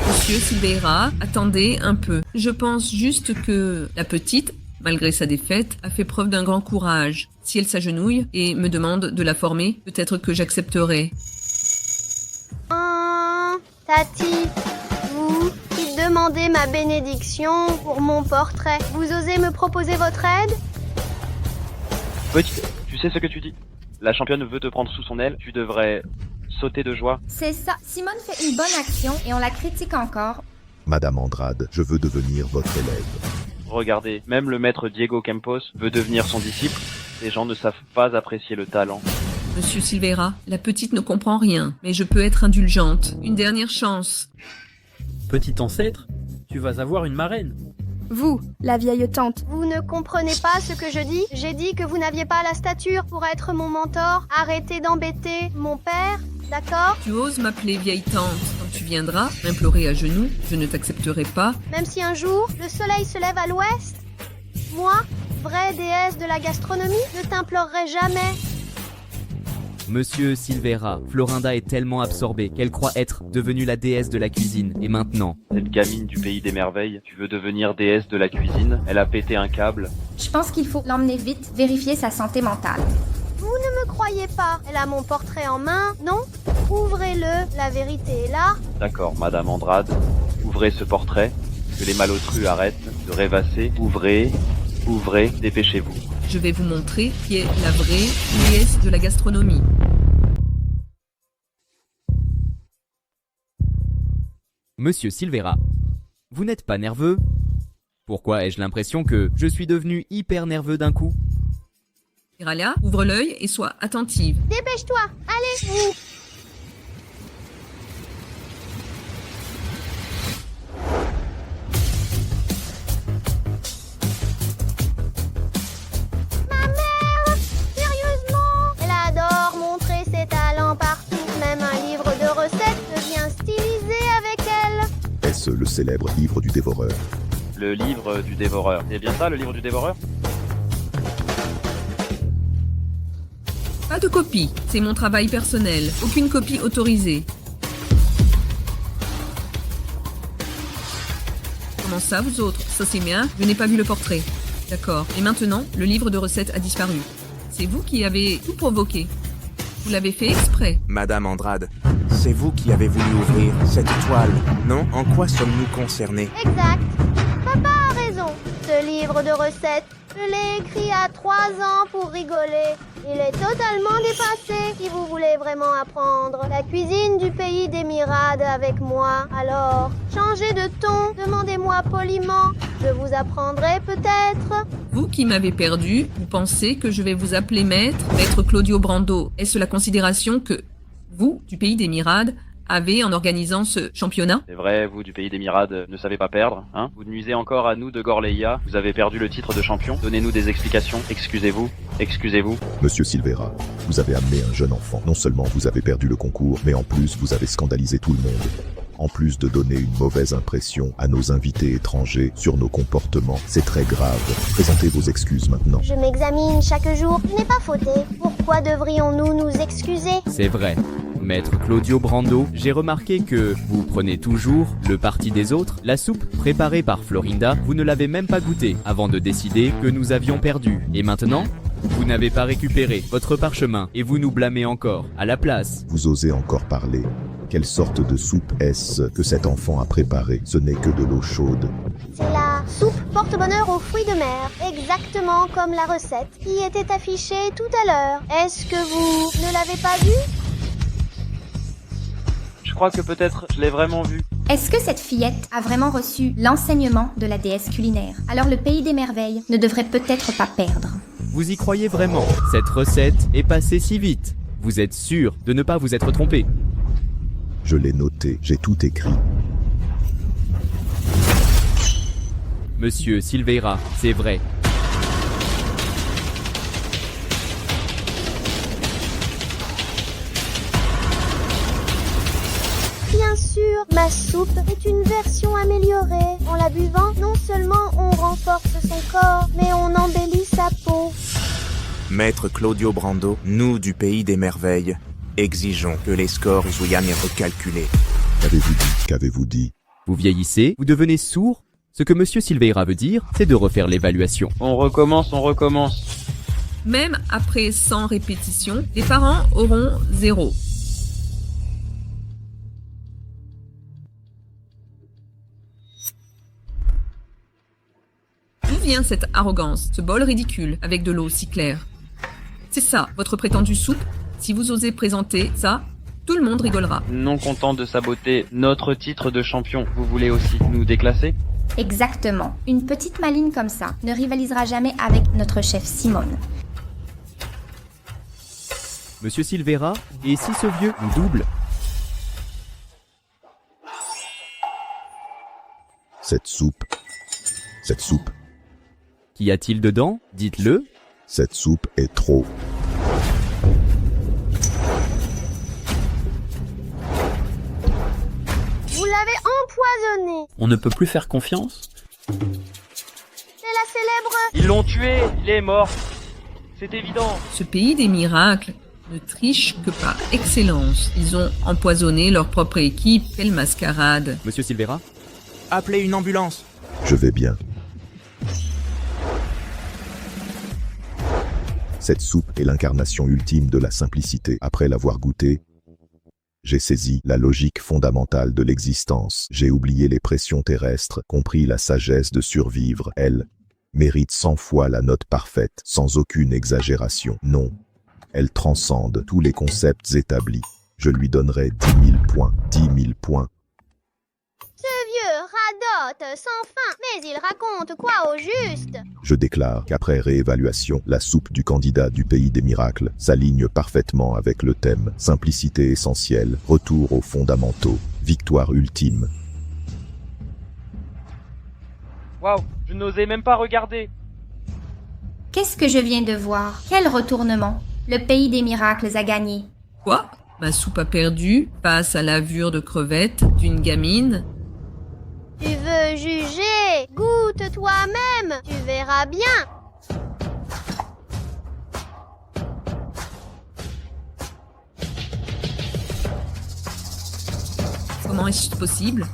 Monsieur Silveira, attendez un peu. Je pense juste que la petite, malgré sa défaite, a fait preuve d'un grand courage. Si elle s'agenouille et me demande de la former, peut-être que j'accepterai. Tati, vous qui demandez ma bénédiction pour mon portrait, vous osez me proposer votre aide? Petit, tu sais ce que tu dis. La championne veut te prendre sous son aile, tu devrais sauter de joie. C'est ça. Simone fait une bonne action et on la critique encore. Madame Andrade, je veux devenir votre élève. Regardez, même le maître Diego Campos veut devenir son disciple. Les gens ne savent pas apprécier le talent. Monsieur Silveira, la petite ne comprend rien, mais je peux être indulgente. Une dernière chance. Petit ancêtre, tu vas avoir une marraine. Vous, la vieille tante. Vous ne comprenez pas ce que je dis? J'ai dit que vous n'aviez pas la stature pour être mon mentor. Arrêtez d'embêter mon père, d'accord? Tu oses m'appeler vieille tante. Quand tu viendras m'implorer à genoux, je ne t'accepterai pas. Même si un jour, le soleil se lève à l'ouest, moi, vraie déesse de la gastronomie, ne t'implorerai jamais. Monsieur Silveira, Florinda est tellement absorbée qu'elle croit être devenue la déesse de la cuisine. Et maintenant, Cette gamine du pays des merveilles, tu veux devenir déesse de la cuisine? Elle a pété un câble. Je pense qu'il faut l'emmener vite, vérifier sa santé mentale. Vous ne me croyez pas? Elle a mon portrait en main, non? Ouvrez-le, la vérité est là. D'accord, Madame Andrade, ouvrez ce portrait, que les malotrus arrêtent de rêvasser. Ouvrez, ouvrez, dépêchez-vous. Je vais vous montrer qui est la vraie déesse de la gastronomie. Monsieur Silveira, vous n'êtes pas nerveux? Pourquoi ai-je l'impression que je suis devenu hyper nerveux d'un coup? Iralia, ouvre l'œil et sois attentive. Dépêche-toi, allez, vous. Ma mère, sérieusement? Elle adore montrer ses talents partout. Même un livre de recettes devient stylisé avec elle. Est-ce le célèbre livre du dévoreur? Le livre du dévoreur. C'est bien ça, le livre du dévoreur? Pas de copie, c'est mon travail personnel. Aucune copie autorisée. Comment ça, vous autres? Ça c'est bien, je n'ai pas vu le portrait. D'accord. Et maintenant, le livre de recettes a disparu. C'est vous qui avez tout provoqué. Vous l'avez fait exprès. Madame Andrade, c'est vous qui avez voulu ouvrir cette toile, non? En quoi sommes-nous concernés? Exact. Papa a raison. Ce livre de recettes, je l'ai écrit à 3 ans pour rigoler. Il est totalement dépassé. Si vous voulez vraiment apprendre la cuisine du pays des Mirades avec moi, alors changez de ton, demandez-moi poliment. Je vous apprendrai peut-être. Vous qui m'avez perdu, vous pensez que je vais vous appeler maître Claudio Brando. Est-ce la considération que vous, du pays des Mirades, avez en organisant ce championnat? C'est vrai, vous du pays des Mirades ne savez pas perdre, hein? Vous nuisez encore à nous de Gorleia, vous avez perdu le titre de champion. Donnez-nous des explications, excusez-vous, excusez-vous. Monsieur Silveira, vous avez amené un jeune enfant. Non seulement vous avez perdu le concours, mais en plus vous avez scandalisé tout le monde. En plus de donner une mauvaise impression à nos invités étrangers sur nos comportements, c'est très grave. Présentez vos excuses maintenant. Je m'examine chaque jour. Je n'ai pas fauté. Pourquoi devrions-nous nous excuser? C'est vrai. Maître Claudio Brando, j'ai remarqué que vous prenez toujours le parti des autres. La soupe préparée par Florinda, vous ne l'avez même pas goûtée avant de décider que nous avions perdu. Et maintenant, vous n'avez pas récupéré votre parchemin et vous nous blâmez encore. À la place, Vous osez encore parler. Quelle sorte de soupe est-ce que cet enfant a préparée? Ce n'est que de l'eau chaude. C'est la soupe porte-bonheur aux fruits de mer, exactement comme la recette qui était affichée tout à l'heure. Est-ce que vous ne l'avez pas vue? Je crois que peut-être je l'ai vraiment vu. Est-ce que cette fillette a vraiment reçu l'enseignement de la déesse culinaire? Alors le pays des merveilles ne devrait peut-être pas perdre. vous y croyez vraiment? Cette recette est passée si vite. Vous êtes sûr de ne pas vous être trompé? Je l'ai noté, j'ai tout écrit. Monsieur Silveira, c'est vrai. Bien sûr, ma soupe est une version améliorée. En la buvant, non seulement on renforce son corps, mais on embellit sa peau. Maître Claudio Brando, nous du pays des merveilles, exigeons que les scores soient recalculés. Qu'avez-vous dit? Qu'avez-vous dit? Vous vieillissez, vous devenez sourd. Ce que Monsieur Silveira veut dire, c'est de refaire l'évaluation. On recommence, on recommence. Même après 100 répétitions, les parents auront 0. vient cette arrogance, ce bol ridicule avec de l'eau si claire? C'est ça, votre prétendue soupe? Si vous osez présenter ça, tout le monde rigolera. Non content de saboter notre titre de champion, vous voulez aussi nous déclasser? Exactement. Une petite maline comme ça ne rivalisera jamais avec notre chef Simone. Monsieur Silvera, et si ce vieux nous double? Cette soupe. Qu'y a-t-il dedans? Dites-le. Cette soupe est trop. Vous l'avez empoisonné. On ne peut plus faire confiance? C'est la célèbre... Ils l'ont tué, il est mort. C'est évident. Ce pays des miracles ne triche que par excellence. Ils ont empoisonné leur propre équipe. Quelle mascarade. Monsieur Silvera? Appelez une ambulance. Je vais bien. Cette soupe est l'incarnation ultime de la simplicité. Après l'avoir goûtée, j'ai saisi la logique fondamentale de l'existence. J'ai oublié les pressions terrestres, compris la sagesse de survivre. Elle mérite 100 fois la note parfaite, sans aucune exagération. Non, elle transcende tous les concepts établis. Je lui donnerai 10 000 points, 10 000 points. Ce vieux radote sans fin, mais il raconte quoi au juste? Je déclare qu'après réévaluation, la soupe du candidat du pays des miracles s'aligne parfaitement avec le thème simplicité essentielle, retour aux fondamentaux, victoire ultime. Waouh, je n'osais même pas regarder. Qu'est-ce que je viens de voir? Quel retournement! Le pays des miracles a gagné. Quoi? Ma soupe a perdu face à la lavure de crevettes d'une gamine? Tu veux juger? Goûte toi-même, tu verras bien. Comment est-ce possible?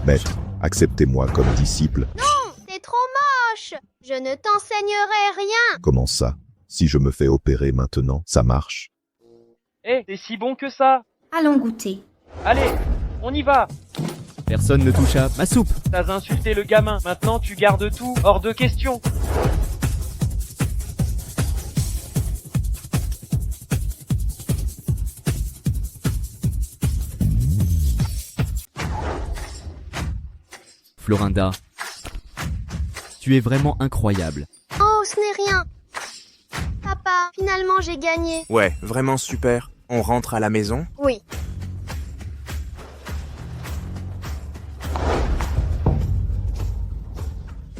Maître, acceptez-moi comme disciple. Non, t'es trop moche. Je ne t'enseignerai rien. Comment ça? Si je me fais opérer maintenant, ça marche? Eh, t'es si bon que ça. Allons goûter. Allez, on y va. Personne ne touche à ma soupe. T'as insulté le gamin, maintenant tu gardes tout, hors de question. Florinda, tu es vraiment incroyable. Oh, ce n'est rien. Papa, finalement j'ai gagné. Ouais, vraiment super. On rentre à la maison? Oui.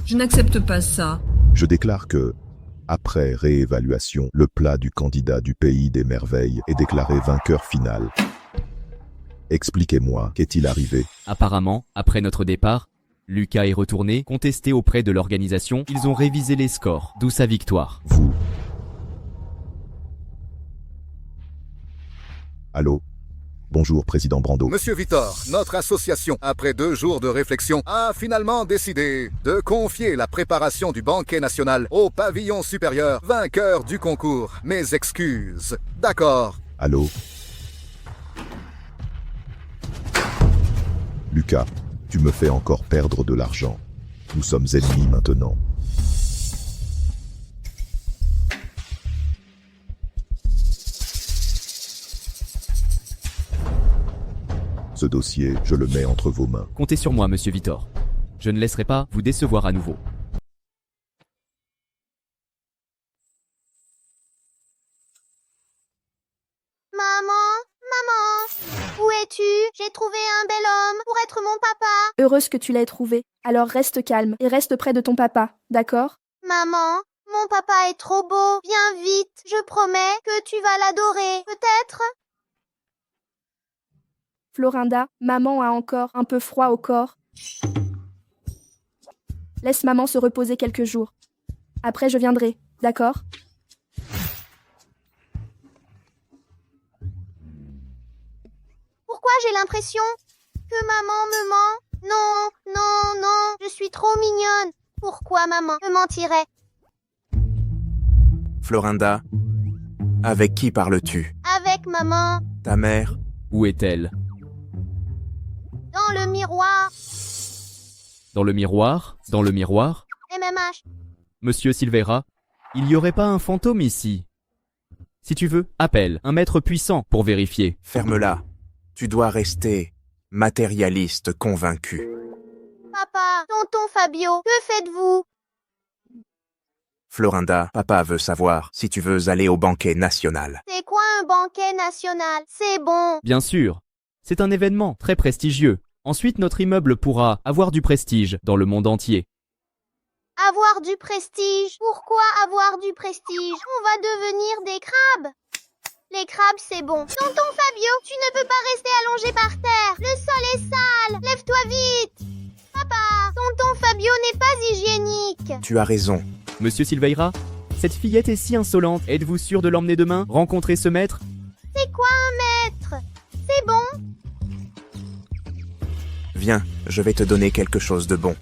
Je n'accepte pas ça. Je déclare que, après réévaluation, le plat du candidat du pays des merveilles est déclaré vainqueur final. Expliquez-moi, qu'est-il arrivé? Apparemment, après notre départ, Lucas est retourné, contesté auprès de l'organisation, ils ont révisé les scores, d'où sa victoire. Vous. Allô? Bonjour, Président Brando. Monsieur Vitor, notre association, après 2 jours de réflexion, a finalement décidé de confier la préparation du banquet national au pavillon supérieur, vainqueur du concours. Mes excuses. D'accord. Allô? Lucas, tu me fais encore perdre de l'argent. Nous sommes ennemis maintenant. Ce dossier, je le mets entre vos mains. Comptez sur moi, monsieur Vitor. Je ne laisserai pas vous décevoir à nouveau. Maman, où es-tu? J'ai trouvé un bel homme pour être mon papa. Heureuse que tu l'aies trouvé. Alors reste calme et reste près de ton papa, d'accord? Maman, mon papa est trop beau. Viens vite, je promets que tu vas l'adorer. Peut-être? Florinda, maman a encore un peu froid au corps. Laisse maman se reposer quelques jours. Après, je viendrai, d'accord? Pourquoi j'ai l'impression que maman me ment? Non, non, non, je suis trop mignonne. Pourquoi maman me mentirait? Florinda, Avec qui parles-tu? Avec maman. Ta mère? Où est-elle? Dans le miroir. Dans le miroir? Dans le miroir? MMH. Monsieur Silveira, il n'y aurait pas un fantôme ici? Si tu veux, appelle un maître puissant pour vérifier. Ferme-la. Tu dois rester matérialiste convaincu. Papa, tonton Fabio, que faites-vous? Florinda, papa veut savoir si tu veux aller au banquet national. C'est quoi un banquet national? C'est bon. Bien sûr, c'est un événement très prestigieux. Ensuite, notre immeuble pourra avoir du prestige dans le monde entier. Avoir du prestige. Pourquoi avoir du prestige? On va devenir des crabes. Les crabes, c'est bon. Tonton Fabio, tu ne peux pas rester allongé par terre. Le sol est sale. Lève-toi vite. Papa, tonton Fabio n'est pas hygiénique. Tu as raison. Monsieur Silveira, cette fillette est si insolente. Êtes-vous sûr de l'emmener demain rencontrer ce maître? C'est quoi un maître? C'est bon. Viens, je vais te donner quelque chose de bon.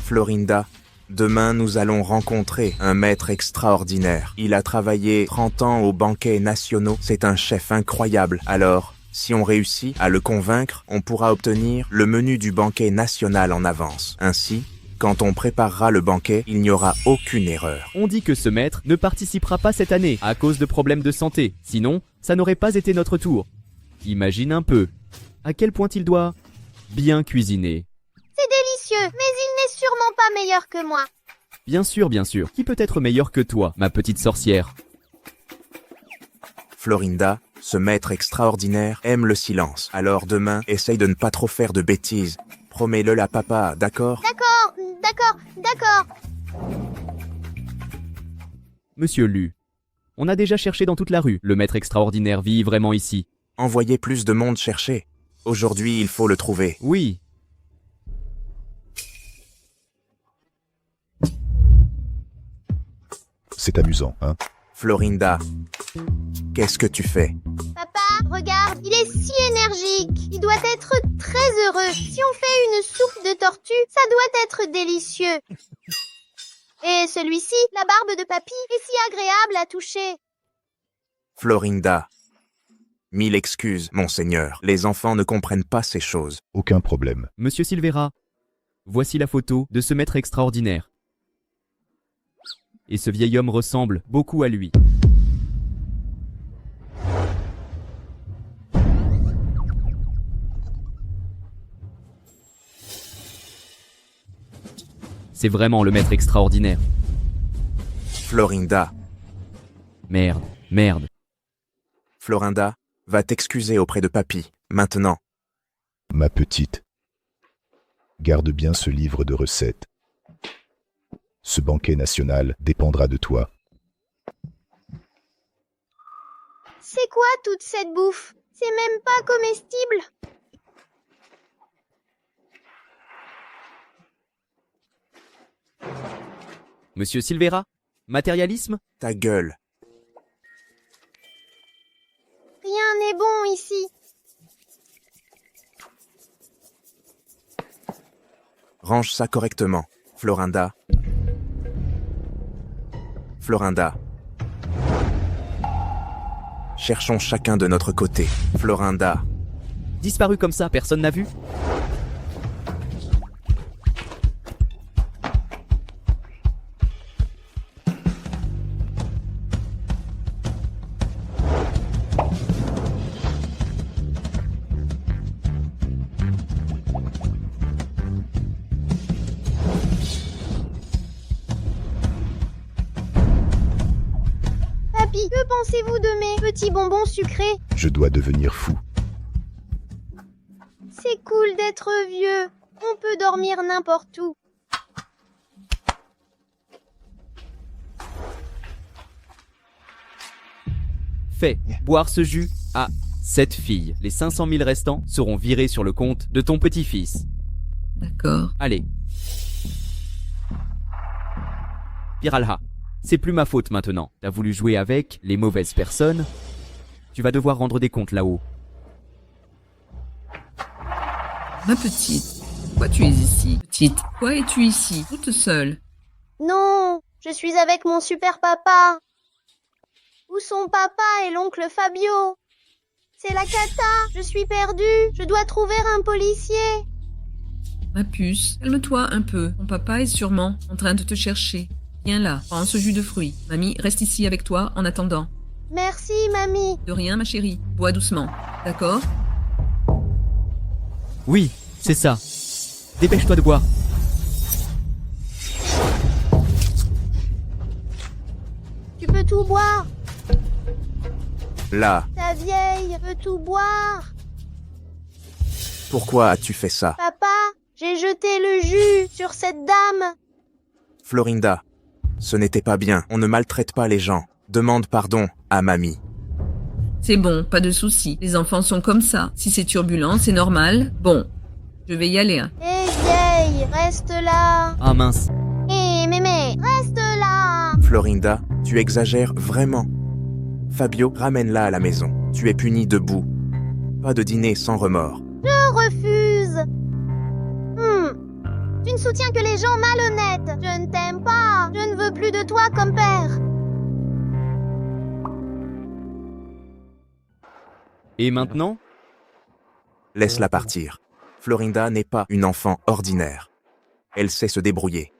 Florinda, demain nous allons rencontrer un maître extraordinaire. Il a travaillé 30 ans aux banquets nationaux. C'est un chef incroyable. Alors, si on réussit à le convaincre, on pourra obtenir le menu du banquet national en avance. Ainsi, quand on préparera le banquet, il n'y aura aucune erreur. On dit que ce maître ne participera pas cette année à cause de problèmes de santé. Sinon, ça n'aurait pas été notre tour. Imagine un peu à quel point il doit bien cuisiner. C'est délicieux, mais il n'est sûrement pas meilleur que moi. Bien sûr, bien sûr. Qui peut être meilleur que toi, ma petite sorcière? Florinda, ce maître extraordinaire aime le silence. Alors demain, essaye de ne pas trop faire de bêtises. Promets-le à papa, d'accord? D'accord. Monsieur Lu, on a déjà cherché dans toute la rue. Le maître extraordinaire vit vraiment ici. Envoyez plus de monde chercher. Aujourd'hui, il faut le trouver. Oui. C'est amusant, hein? Florinda, qu'est-ce que tu fais? Papa, regarde, il est si énergique. Il doit être très heureux. Si on fait une soupe de tortue, ça doit être délicieux. Et celui-ci, la barbe de papy, est si agréable à toucher. Florinda, 1000 excuses, monseigneur. Les enfants ne comprennent pas ces choses. Aucun problème. Monsieur Silveira, voici la photo de ce maître extraordinaire. Et ce vieil homme ressemble beaucoup à lui. C'est vraiment le maître extraordinaire. Florinda. Merde. Florinda, va t'excuser auprès de papy, maintenant. Ma petite, garde bien ce livre de recettes. Ce banquet national dépendra de toi. C'est quoi toute cette bouffe? C'est même pas comestible. Monsieur Silveira, matérialisme? Ta gueule. Rien n'est bon ici. Range ça correctement, Florinda. Florinda. Cherchons chacun de notre côté. Florinda. Disparu comme ça, personne n'a vu? Papy, que pensez-vous de mes petits bonbons sucrés? Je dois devenir fou. C'est cool d'être vieux. On peut dormir n'importe où. Fais boire ce jus à cette fille. Les 500 000 restants seront virés sur le compte de ton petit-fils. D'accord. Allez. Piralha, c'est plus ma faute maintenant. T'as voulu jouer avec les mauvaises personnes. Tu vas devoir rendre des comptes là-haut. Ma petite, pourquoi tu es ici? Petite, pourquoi es-tu ici, toute seule? Non, je suis avec mon super papa. Où sont papa et l'oncle Fabio? C'est la cata, je suis perdue, je dois trouver un policier. Ma puce, calme-toi un peu. Ton papa est sûrement en train de te chercher. Viens là, prends ce jus de fruits. Mamie reste ici avec toi en attendant. Merci, mamie. De rien, ma chérie. Bois doucement. D'accord? Oui, c'est ça. Dépêche-toi de boire. Tu peux tout boire. Là, Ta vieille peut tout boire. pourquoi as-tu fait ça? Papa, j'ai jeté le jus sur cette dame. Florinda, ce n'était pas bien. On ne maltraite pas les gens. Demande pardon à mamie. C'est bon, pas de soucis. Les enfants sont comme ça. Si c'est turbulent, c'est normal. Bon, je vais y aller. Hein. Hé vieille, reste là. Ah mince. Hé mémé, reste là. Florinda, tu exagères vraiment. Fabio, ramène-la à la maison. Tu es puni debout. Pas de dîner sans remords. Je refuse. Tu ne soutiens que les gens malhonnêtes. Je ne t'aime pas. Je ne veux plus de toi comme père. Et maintenant? Laisse-la partir. Florinda n'est pas une enfant ordinaire. Elle sait se débrouiller.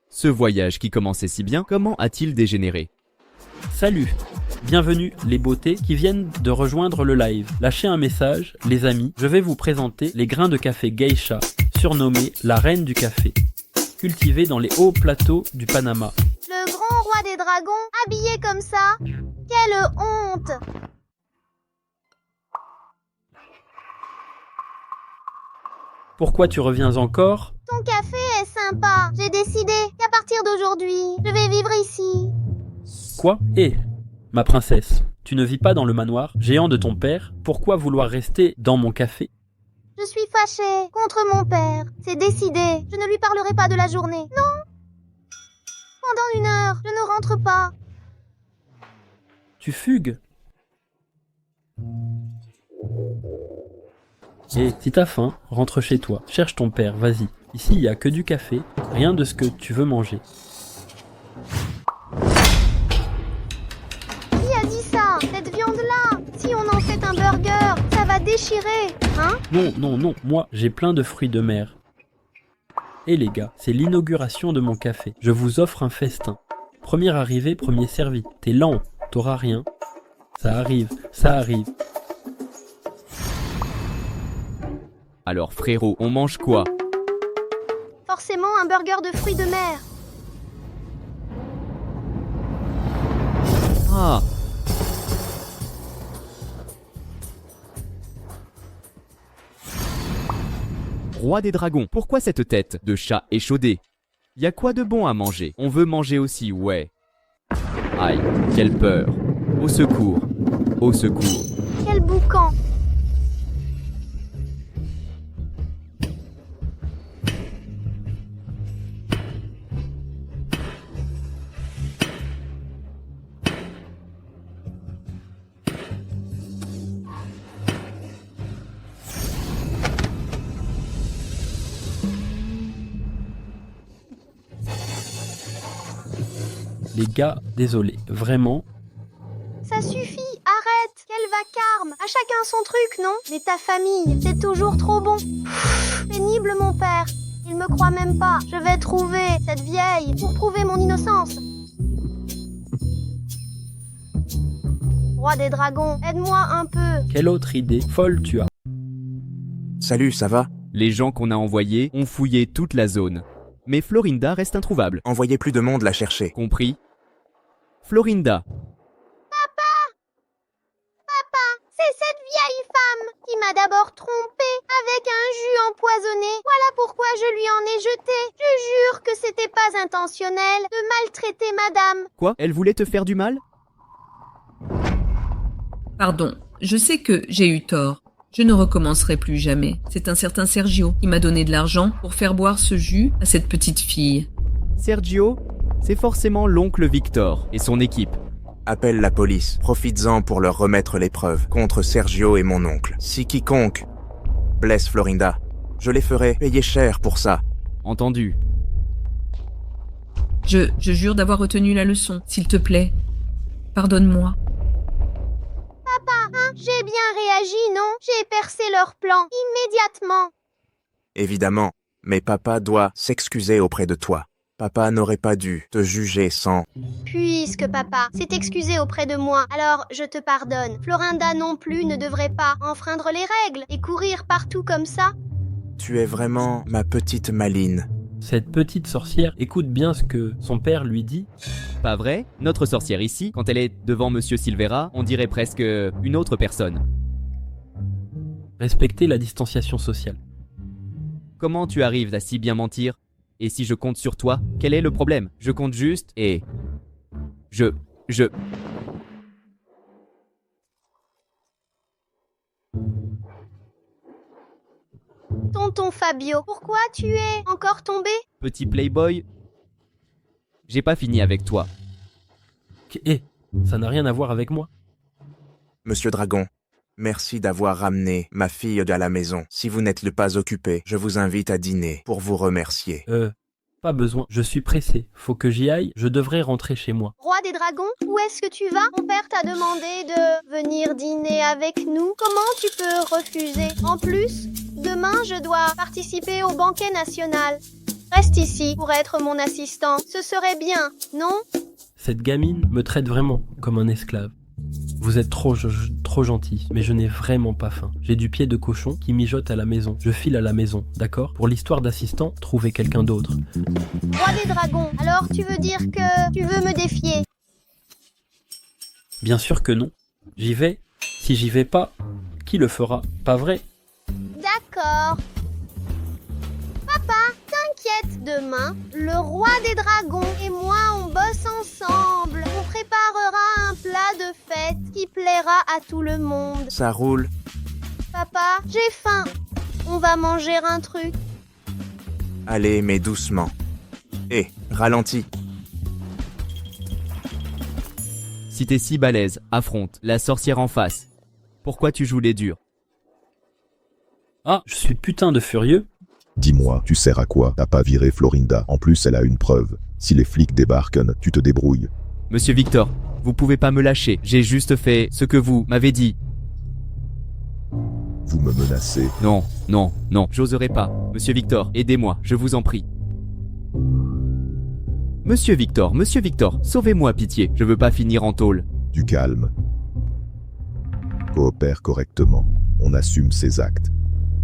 Ce voyage qui commençait si bien, comment a-t-il dégénéré? Salut! Bienvenue les beautés qui viennent de rejoindre le live. Lâchez un message, les amis, je vais vous présenter les grains de café geisha, surnommée la reine du café, cultivés dans les hauts plateaux du Panama. Le grand roi des dragons, habillé comme ça. Quelle honte. Pourquoi tu reviens encore? Ton café est sympa. J'ai décidé qu'à partir d'aujourd'hui, je vais vivre ici. Quoi? Ma princesse, tu ne vis pas dans le manoir géant de ton père, pourquoi vouloir rester dans mon café? Je suis fâchée contre mon père. C'est décidé. Je ne lui parlerai pas de la journée. Non. Pendant 1 heure, je ne rentre pas. Tu fugues? Si t'as faim, rentre chez toi. Cherche ton père, vas-y. Ici, il y a que du café, rien de ce que tu veux manger. Qui a dit ça? Cette viande-là? Si on en fait un burger, ça va déchirer, hein? Non, moi, j'ai plein de fruits de mer. Et les gars, c'est l'inauguration de mon café. Je vous offre un festin. Premier arrivé, premier servi. T'es lent, t'auras rien. Ça arrive. Alors frérot, on mange quoi? Forcément un burger de fruits de mer. Ah! Roi des dragons, pourquoi cette tête de chat échaudé? Y a quoi de bon à manger? On veut manger aussi, ouais. Aïe, quelle peur. Au secours. Au secours. Quel boucan. Les gars, désolé, vraiment. Ça suffit, arrête. Quel vacarme. À chacun son truc, non? Mais ta famille, c'est toujours trop bon. Pénible, mon père. Il me croit même pas. Je vais trouver cette vieille pour prouver mon innocence. Roi des dragons, aide-moi un peu. Quelle autre idée folle tu as? Salut, ça va? Les gens qu'on a envoyés ont fouillé toute la zone. Mais Florinda reste introuvable. Envoyez plus de monde la chercher. Compris? Florinda. Papa, c'est cette vieille femme qui m'a d'abord trompée avec un jus empoisonné. Voilà pourquoi je lui en ai jeté. Je jure que c'était pas intentionnel de maltraiter madame. Quoi? Elle voulait te faire du mal? Pardon, je sais que j'ai eu tort. Je ne recommencerai plus jamais. C'est un certain Sergio qui m'a donné de l'argent pour faire boire ce jus à cette petite fille. Sergio, c'est forcément l'oncle Victor et son équipe. Appelle la police. Profites-en pour leur remettre les preuves contre Sergio et mon oncle. Si quiconque blesse Florinda, je les ferai payer cher pour ça. Entendu. Je jure d'avoir retenu la leçon. S'il te plaît, pardonne-moi. Papa, hein, j'ai bien réagi, non? J'ai percé leur plan, immédiatement. Évidemment, mais papa doit s'excuser auprès de toi. Papa n'aurait pas dû te juger sans... Puisque papa s'est excusé auprès de moi, alors je te pardonne. Florinda non plus ne devrait pas enfreindre les règles et courir partout comme ça. Tu es vraiment ma petite Maline. Cette petite sorcière écoute bien ce que son père lui dit. Pas vrai? Notre sorcière ici, quand elle est devant Monsieur Silvera, on dirait presque une autre personne. Respecter la distanciation sociale. Comment tu arrives à si bien mentir? Et si je compte sur toi, quel est le problème? Je compte juste et... Tonton Fabio, pourquoi tu es encore tombé? Petit playboy, j'ai pas fini avec toi. Ça n'a rien à voir avec moi. Monsieur Dragon, merci d'avoir ramené ma fille à la maison. Si vous n'êtes pas occupé, je vous invite à dîner pour vous remercier. Pas besoin, je suis pressé. Faut que j'y aille, je devrais rentrer chez moi. Roi des dragons, où est-ce que tu vas? Mon père t'a demandé de venir dîner avec nous. Comment tu peux refuser? En plus, demain je dois participer au banquet national. Reste ici pour être mon assistant. Ce serait bien, non? Cette gamine me traite vraiment comme un esclave. Vous êtes trop gentil, mais je n'ai vraiment pas faim. J'ai du pied de cochon qui mijote à la maison. Je file à la maison, d'accord? Pour l'histoire d'assistant, trouvez quelqu'un d'autre. Roi des dragons, alors tu veux dire que tu veux me défier? Bien sûr que non. J'y vais. Si j'y vais pas, qui le fera? Pas vrai? D'accord. Papa, t'inquiète, demain, le roi des dragons et moi on bosse ensemble. On préparera un plat de fête qui plaira à tout le monde. Ça roule. Papa, j'ai faim. On va manger un truc. Allez, mais doucement. Ralentis. Si t'es si balèze, affronte la sorcière en face. Pourquoi tu joues les durs? Ah, je suis putain de furieux. Dis-moi, tu sers à quoi? T'as pas viré Florinda. En plus, elle a une preuve. Si les flics débarquent, tu te débrouilles. Monsieur Victor, vous pouvez pas me lâcher. J'ai juste fait ce que vous m'avez dit. Vous me menacez. Non, j'oserais pas. Monsieur Victor, aidez-moi, je vous en prie. Monsieur Victor, sauvez-moi, pitié. Je veux pas finir en tôle. Du calme. Coopère correctement. On assume ses actes.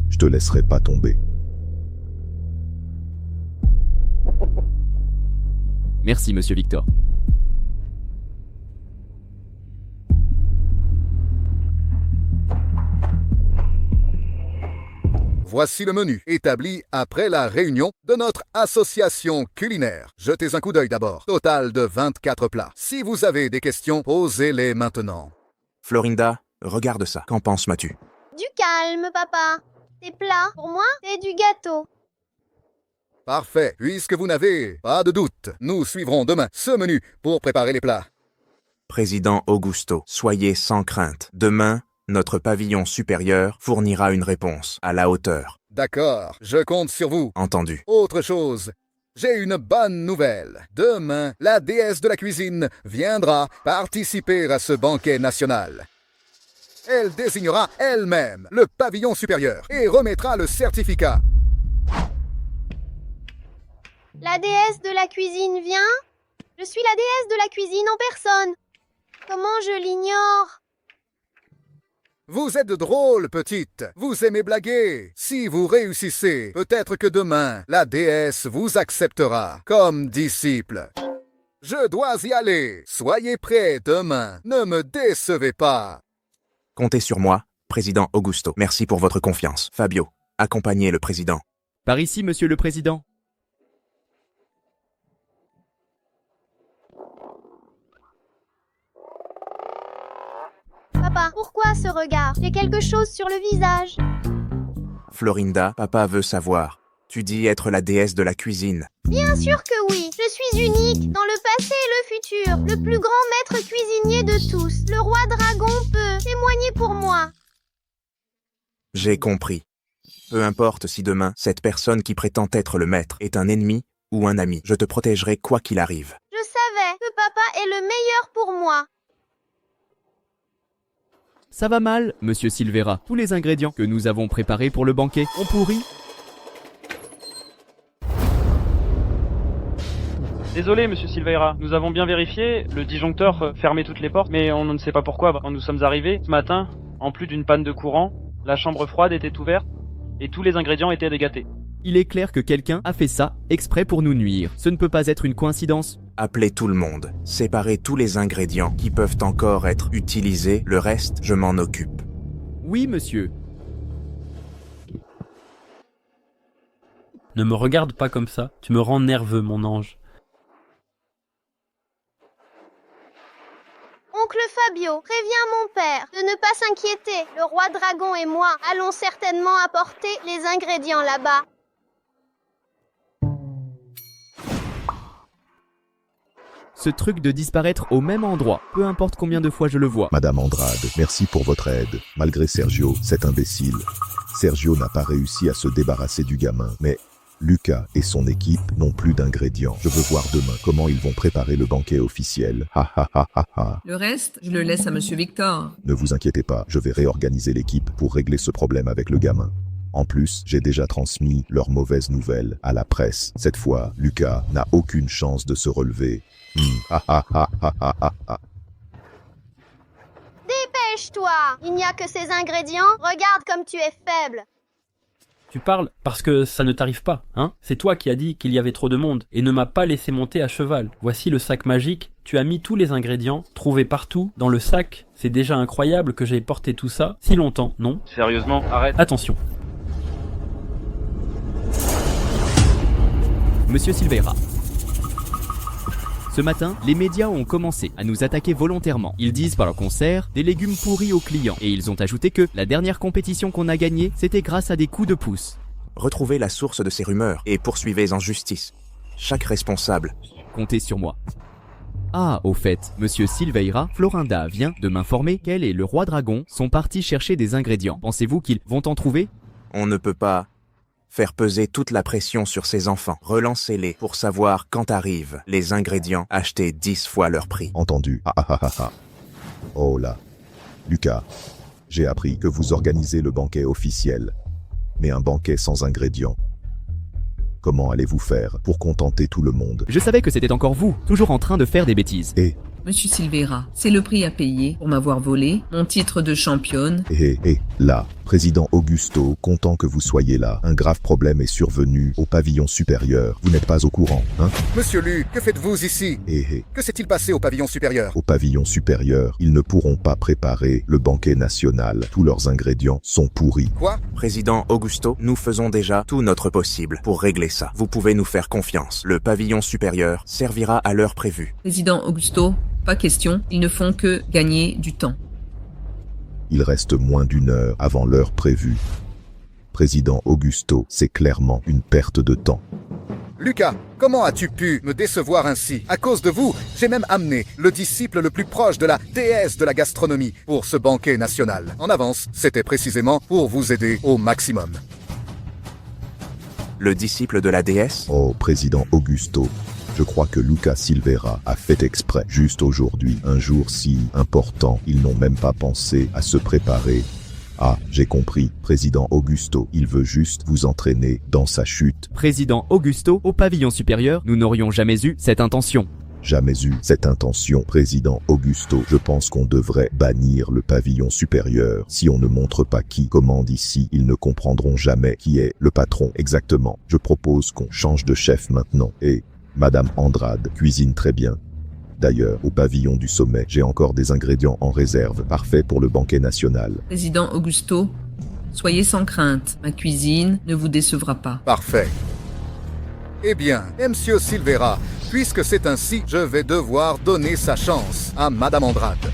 Je te laisserai pas tomber. Merci, Monsieur Victor. Voici le menu établi après la réunion de notre association culinaire. Jetez un coup d'œil d'abord. Total de 24 plats. Si vous avez des questions, posez-les maintenant. Florinda, regarde ça. Qu'en penses-tu? Du calme, papa. Des plats pour moi et du gâteau. Parfait. Puisque vous n'avez pas de doute, nous suivrons demain ce menu pour préparer les plats. Président Augusto, soyez sans crainte. Demain, notre pavillon supérieur fournira une réponse à la hauteur. D'accord, je compte sur vous. Entendu. Autre chose, j'ai une bonne nouvelle. Demain, la déesse de la cuisine viendra participer à ce banquet national. Elle désignera elle-même le pavillon supérieur et remettra le certificat. La déesse de la cuisine vient? Je suis la déesse de la cuisine en personne. Comment je l'ignore? Vous êtes drôle, petite. Vous aimez blaguer. Si vous réussissez, peut-être que demain, la déesse vous acceptera comme disciple. Je dois y aller. Soyez prêts demain. Ne me décevez pas. Comptez sur moi, président Augusto. Merci pour votre confiance. Fabio, accompagnez le président. Par ici, monsieur le président. Papa, pourquoi ce regard? J'ai quelque chose sur le visage. Florinda, papa veut savoir. Tu dis être la déesse de la cuisine. Bien sûr que oui. Je suis unique dans le passé et le futur. Le plus grand maître cuisinier de tous. Le roi dragon peut témoigner pour moi. J'ai compris. Peu importe si demain, cette personne qui prétend être le maître est un ennemi, ou un ami. Je te protégerai quoi qu'il arrive. Je savais que papa est le meilleur pour moi. Ça va mal, monsieur Silvera. Tous les ingrédients que nous avons préparés pour le banquet ont pourri. Désolé, monsieur Silveira, nous avons bien vérifié, le disjoncteur fermait toutes les portes, mais on ne sait pas pourquoi. Quand nous sommes arrivés, ce matin, en plus d'une panne de courant, la chambre froide était ouverte et tous les ingrédients étaient dégâtés. Il est clair que quelqu'un a fait ça exprès pour nous nuire. Ce ne peut pas être une coïncidence. Appelez tout le monde. Séparez tous les ingrédients qui peuvent encore être utilisés. Le reste, je m'en occupe. Oui, monsieur. Ne me regarde pas comme ça, tu me rends nerveux, mon ange. Oncle Fabio, préviens mon père de ne pas s'inquiéter. Le roi dragon et moi allons certainement apporter les ingrédients là-bas. Ce truc de disparaître au même endroit, peu importe combien de fois je le vois. Madame Andrade, merci pour votre aide. Malgré Sergio, cet imbécile. Sergio n'a pas réussi à se débarrasser du gamin, mais Lucas et son équipe n'ont plus d'ingrédients. Je veux voir demain comment ils vont préparer le banquet officiel. Ha ha ha ha ha. Le reste, je le laisse à monsieur Victor. Ne vous inquiétez pas, je vais réorganiser l'équipe pour régler ce problème avec le gamin. En plus, j'ai déjà transmis leurs mauvaises nouvelles à la presse. Cette fois, Lucas n'a aucune chance de se relever. Ha ha ha ha ha ha ha. Dépêche-toi! Il n'y a que ces ingrédients. Regarde comme tu es faible. Tu parles parce que ça ne t'arrive pas, hein? C'est toi qui as dit qu'il y avait trop de monde et ne m'as pas laissé monter à cheval. Voici le sac magique. Tu as mis tous les ingrédients, trouvés partout, dans le sac. C'est déjà incroyable que j'ai porté tout ça si longtemps, non? Sérieusement, arrête. Attention. Monsieur Silveira. Ce matin, les médias ont commencé à nous attaquer volontairement. Ils disent par leur concert des légumes pourris aux clients. Et ils ont ajouté que la dernière compétition qu'on a gagnée, c'était grâce à des coups de pouce. Retrouvez la source de ces rumeurs et poursuivez en justice chaque responsable. Comptez sur moi. Ah, au fait, monsieur Silveira, Florinda vient de m'informer qu'elle et le roi dragon sont partis chercher des ingrédients. Pensez-vous qu'ils vont en trouver? On ne peut pas faire peser toute la pression sur ses enfants. Relancez-les pour savoir quand arrivent les ingrédients achetés 10 fois leur prix. Entendu. Ah ah ah ah ah. Oh là. Lucas, j'ai appris que vous organisez le banquet officiel. Mais un banquet sans ingrédients. Comment allez-vous faire pour contenter tout le monde? Je savais que c'était encore vous, toujours en train de faire des bêtises. Monsieur Silveira, c'est le prix à payer pour m'avoir volé mon titre de championne. Là, président Augusto, content que vous soyez là. Un grave problème est survenu au pavillon supérieur. Vous n'êtes pas au courant, hein? Monsieur Lu, que faites-vous ici? Que s'est-il passé au pavillon supérieur? Au pavillon supérieur, ils ne pourront pas préparer le banquet national. Tous leurs ingrédients sont pourris. Quoi? Président Augusto, nous faisons déjà tout notre possible pour régler ça. Vous pouvez nous faire confiance. Le pavillon supérieur servira à l'heure prévue. Président Augusto, pas question, ils ne font que gagner du temps. Il reste moins d'1 heure avant l'heure prévue. Président Augusto, c'est clairement une perte de temps. Lucas, comment as-tu pu me décevoir ainsi? À cause de vous, j'ai même amené le disciple le plus proche de la déesse de la gastronomie pour ce banquet national. En avance, c'était précisément pour vous aider au maximum. Le disciple de la déesse? Oh, président Augusto, je crois que Lucas Silveira a fait exprès. Juste aujourd'hui, un jour si important, ils n'ont même pas pensé à se préparer. Ah, j'ai compris, président Augusto, il veut juste vous entraîner dans sa chute. Président Augusto, au pavillon supérieur, nous n'aurions jamais eu cette intention. Jamais eu cette intention, président Augusto. Je pense qu'on devrait bannir le pavillon supérieur. Si on ne montre pas qui commande ici, ils ne comprendront jamais qui est le patron exactement. Je propose qu'on change de chef maintenant. Et Madame Andrade cuisine très bien. D'ailleurs, au pavillon du sommet, j'ai encore des ingrédients en réserve, parfaits pour le banquet national. Président Augusto, soyez sans crainte, ma cuisine ne vous décevra pas. Parfait. Eh bien, Monsieur Silveira, puisque c'est ainsi, je vais devoir donner sa chance à Madame Andrade.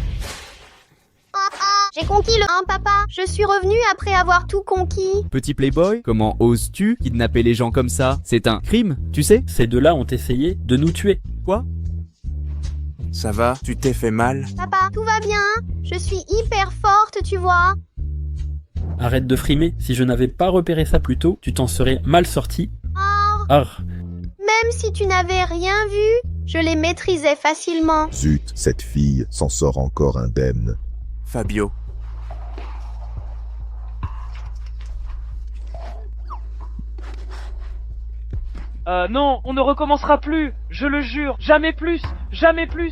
J'ai conquis le 1, papa. Je suis revenu après avoir tout conquis. Petit playboy, comment oses-tu kidnapper les gens comme ça? C'est un crime, tu sais? Ces deux-là ont essayé de nous tuer. Quoi? Ça va? Tu t'es fait mal? Papa, tout va bien. Je suis hyper forte, tu vois. Arrête de frimer. Si je n'avais pas repéré ça plus tôt, tu t'en serais mal sorti. Oh. Ah. même si tu n'avais rien vu, je les maîtrisais facilement. Zut, cette fille s'en sort encore indemne. Fabio. Non, on ne recommencera plus, je le jure, jamais plus,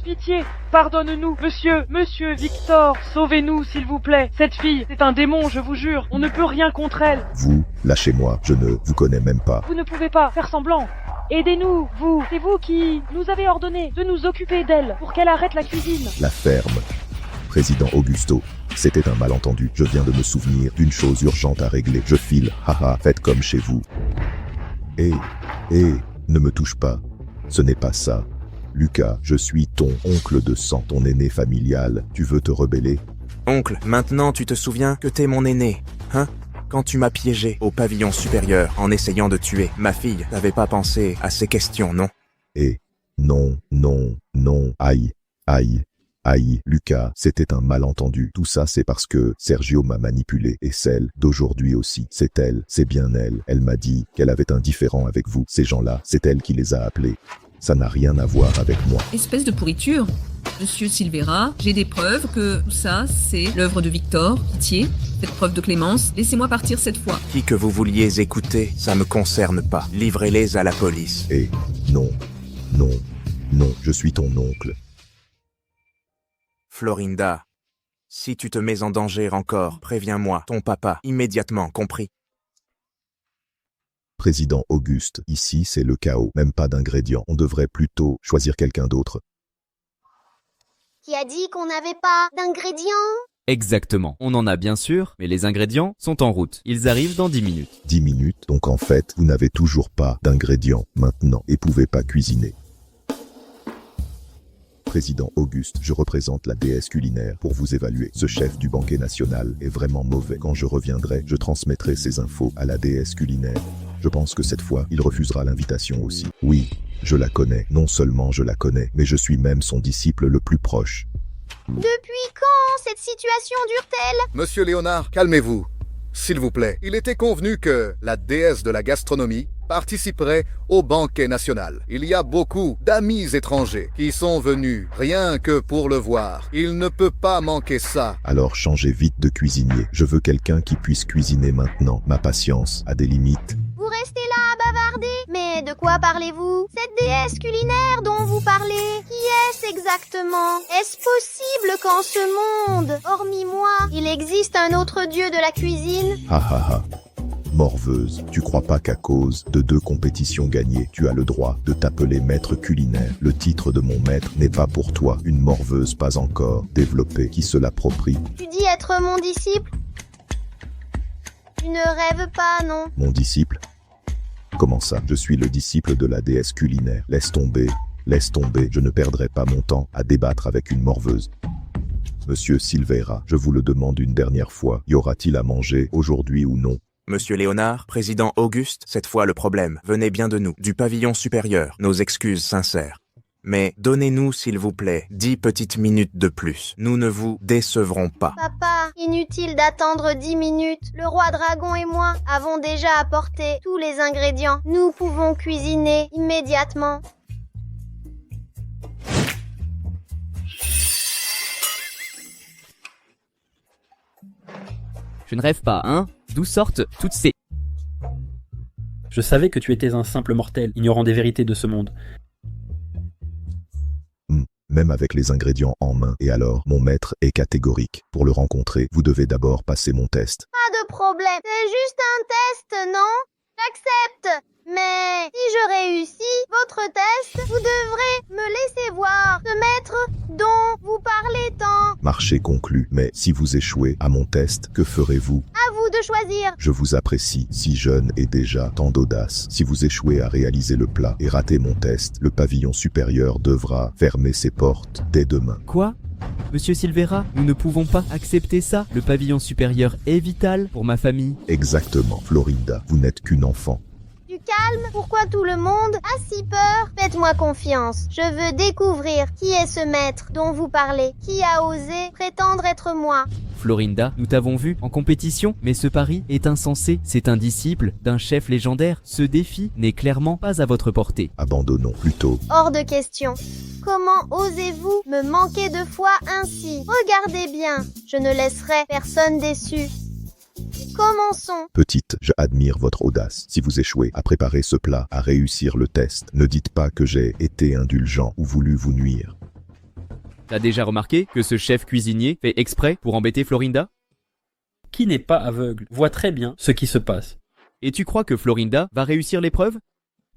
pitié, pardonne-nous, monsieur Victor, sauvez-nous s'il vous plaît, cette fille, c'est un démon, je vous jure, on ne peut rien contre elle. Vous, lâchez-moi, je ne vous connais même pas. Vous ne pouvez pas faire semblant. Aidez-nous, vous, c'est vous qui nous avez ordonné de nous occuper d'elle pour qu'elle arrête la cuisine. La ferme. Président Augusto, c'était un malentendu, je viens de me souvenir d'une chose urgente à régler, je file, haha, faites comme chez vous. Ne me touche pas. Ce n'est pas ça. Lucas, je suis ton oncle de sang, ton aîné familial. Tu veux te rebeller? Oncle, maintenant tu te souviens que t'es mon aîné, hein? Quand tu m'as piégé au pavillon supérieur en essayant de tuer ma fille, t'avais pas pensé à ces questions, non? Non, aïe, Lucas, c'était un malentendu. Tout ça, c'est parce que Sergio m'a manipulé. Et celle d'aujourd'hui aussi, c'est elle, c'est bien elle. Elle m'a dit qu'elle avait un différend avec vous. Ces gens-là, c'est elle qui les a appelés. Ça n'a rien à voir avec moi. Espèce de pourriture. Monsieur Silvera, j'ai des preuves que tout ça, c'est l'œuvre de Victor. Pitié, faites preuve de clémence. Laissez-moi partir cette fois. Qui que vous vouliez écouter, ça me concerne pas. Livrez-les à la police. Non, je suis ton oncle. Florinda, si tu te mets en danger encore, préviens-moi, ton papa, immédiatement, compris? Président Auguste, ici c'est le chaos, même pas d'ingrédients. On devrait plutôt choisir quelqu'un d'autre. Qui a dit qu'on n'avait pas d'ingrédients? Exactement. On en a bien sûr, mais les ingrédients sont en route. Ils arrivent dans 10 minutes. 10 minutes, donc en fait, vous n'avez toujours pas d'ingrédients maintenant et pouvez pas cuisiner. Président Auguste, je représente la déesse culinaire pour vous évaluer. Ce chef du banquet national est vraiment mauvais. Quand je reviendrai, je transmettrai ces infos à la déesse culinaire. Je pense que cette fois, il refusera l'invitation aussi. Oui, je la connais. Non seulement je la connais, mais je suis même son disciple le plus proche. Depuis quand cette situation dure-t-elle? Monsieur Léonard, calmez-vous. S'il vous plaît, il était convenu que la déesse de la gastronomie participerait au banquet national. Il y a beaucoup d'amis étrangers qui sont venus rien que pour le voir. Il ne peut pas manquer ça. Alors changez vite de cuisinier. Je veux quelqu'un qui puisse cuisiner maintenant. Ma patience a des limites. Vous restez là à bavarder? Mais de quoi parlez-vous? Cette déesse culinaire dont vous parlez, qui est-ce exactement? Est-ce possible qu'en ce monde, hormis moi, il existe un autre dieu de la cuisine? Morveuse, tu crois pas qu'à cause de 2 compétitions gagnées, tu as le droit de t'appeler maître culinaire? Le titre de mon maître n'est pas pour toi, une morveuse pas encore développée qui se l'approprie. Tu dis être mon disciple? Tu ne rêves pas, non? Mon disciple? Comment ça? Je suis le disciple de la déesse culinaire. Laisse tomber, je ne perdrai pas mon temps à débattre avec une morveuse. Monsieur Silveira, je vous le demande une dernière fois, y aura-t-il à manger aujourd'hui ou non? Monsieur Léonard, président Auguste, cette fois le problème venait bien de nous, du pavillon supérieur, nos excuses sincères. Mais donnez-nous, s'il vous plaît, 10 petites minutes de plus. Nous ne vous décevrons pas. Papa, inutile d'attendre 10 minutes. Le roi dragon et moi avons déjà apporté tous les ingrédients. Nous pouvons cuisiner immédiatement. Je ne rêve pas, hein? D'où sortent toutes ces... Je savais que tu étais un simple mortel, ignorant des vérités de ce monde. Même avec les ingrédients en main. Et alors, mon maître est catégorique. Pour le rencontrer, vous devez d'abord passer mon test. Pas de problème. C'est juste un test, non? J'accepte. Mais si je réussis votre test, vous devrez me laisser voir ce maître dont vous parlez tant. Marché conclu. Mais si vous échouez à mon test, que ferez-vous? À vous de choisir. Je vous apprécie, si jeune et déjà tant d'audace. Si vous échouez à réaliser le plat et ratez mon test, le pavillon supérieur devra fermer ses portes dès demain. Quoi? Monsieur Silvera, nous ne pouvons pas accepter ça. Le pavillon supérieur est vital pour ma famille. Exactement, Florinda, vous n'êtes qu'une enfant. Tu calme? Pourquoi tout le monde a si peur? Faites-moi confiance. Je veux découvrir qui est ce maître dont vous parlez. Qui a osé prétendre être moi? Florinda, nous t'avons vu en compétition, mais ce pari est insensé. C'est un disciple d'un chef légendaire. Ce défi n'est clairement pas à votre portée. Abandonnons plutôt. Hors de question. Comment osez-vous me manquer de foi ainsi? Regardez bien, je ne laisserai personne déçu. Commençons. Petite, je admire votre audace. Si vous échouez à préparer ce plat, à réussir le test, ne dites pas que j'ai été indulgent ou voulu vous nuire. T'as déjà remarqué que ce chef cuisinier fait exprès pour embêter Florinda? Qui n'est pas aveugle voit très bien ce qui se passe. Et tu crois que Florinda va réussir l'épreuve?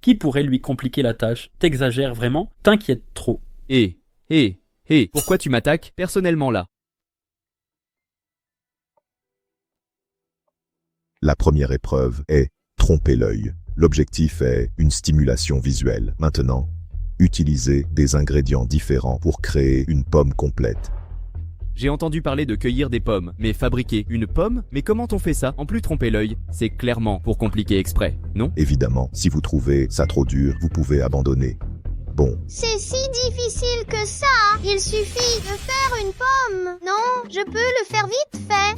Qui pourrait lui compliquer la tâche? T'exagères vraiment? T'inquiètes trop. Pourquoi tu m'attaques personnellement là? La première épreuve est tromper l'œil. L'objectif est une stimulation visuelle. Maintenant, utilisez des ingrédients différents pour créer une pomme complète. J'ai entendu parler de cueillir des pommes, mais fabriquer une pomme? Mais comment on fait ça? En plus tromper l'œil, c'est clairement pour compliquer exprès, non? Évidemment, si vous trouvez ça trop dur, vous pouvez abandonner. Bon, C'est si difficile que ça. Il suffit de faire une pomme. Non, je peux le faire vite fait.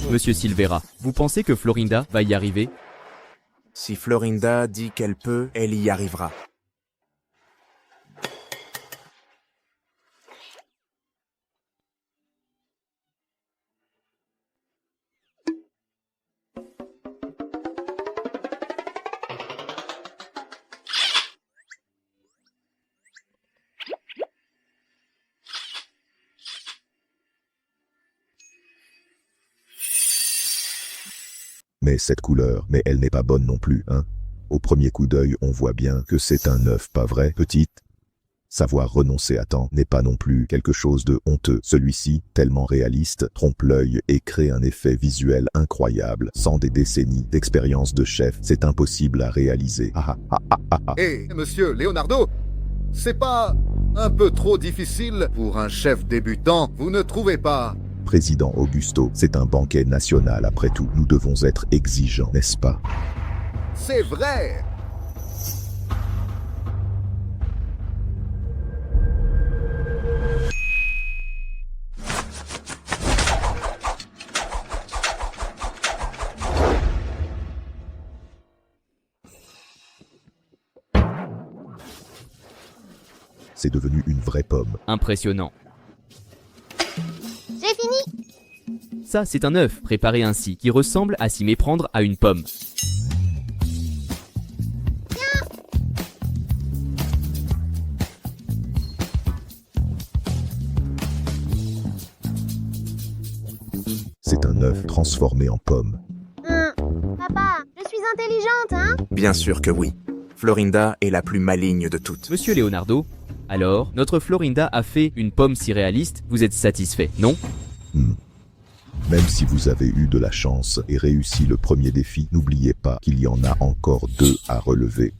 Monsieur Silvera, vous pensez que Florinda va y arriver? Si Florinda dit qu'elle peut, elle y arrivera. mais cette couleur, mais elle n'est pas bonne non plus, hein? Au premier coup d'œil, on voit bien que c'est un œuf, pas vrai, petite? Savoir renoncer à temps n'est pas non plus quelque chose de honteux. Celui-ci, tellement réaliste, trompe l'œil et crée un effet visuel incroyable. Sans des décennies d'expérience de chef, c'est impossible à réaliser. Hé, monsieur Leonardo, c'est pas un peu trop difficile pour un chef débutant, vous ne trouvez pas? Président Augusto, c'est un banquet national après tout. Nous devons être exigeants, n'est-ce pas? C'est vrai! C'est devenu une vraie pomme. Impressionnant. J'ai fini. Ça, c'est un œuf préparé ainsi, qui ressemble à s'y méprendre à une pomme. C'est un œuf transformé en pomme. Papa, je suis intelligente, hein? Bien sûr que oui. Florinda est la plus maligne de toutes. Monsieur Leonardo, alors, notre Florinda a fait une pomme si réaliste, vous êtes satisfait, non? Même si vous avez eu de la chance et réussi le premier défi, n'oubliez pas qu'il y en a encore 2 à relever.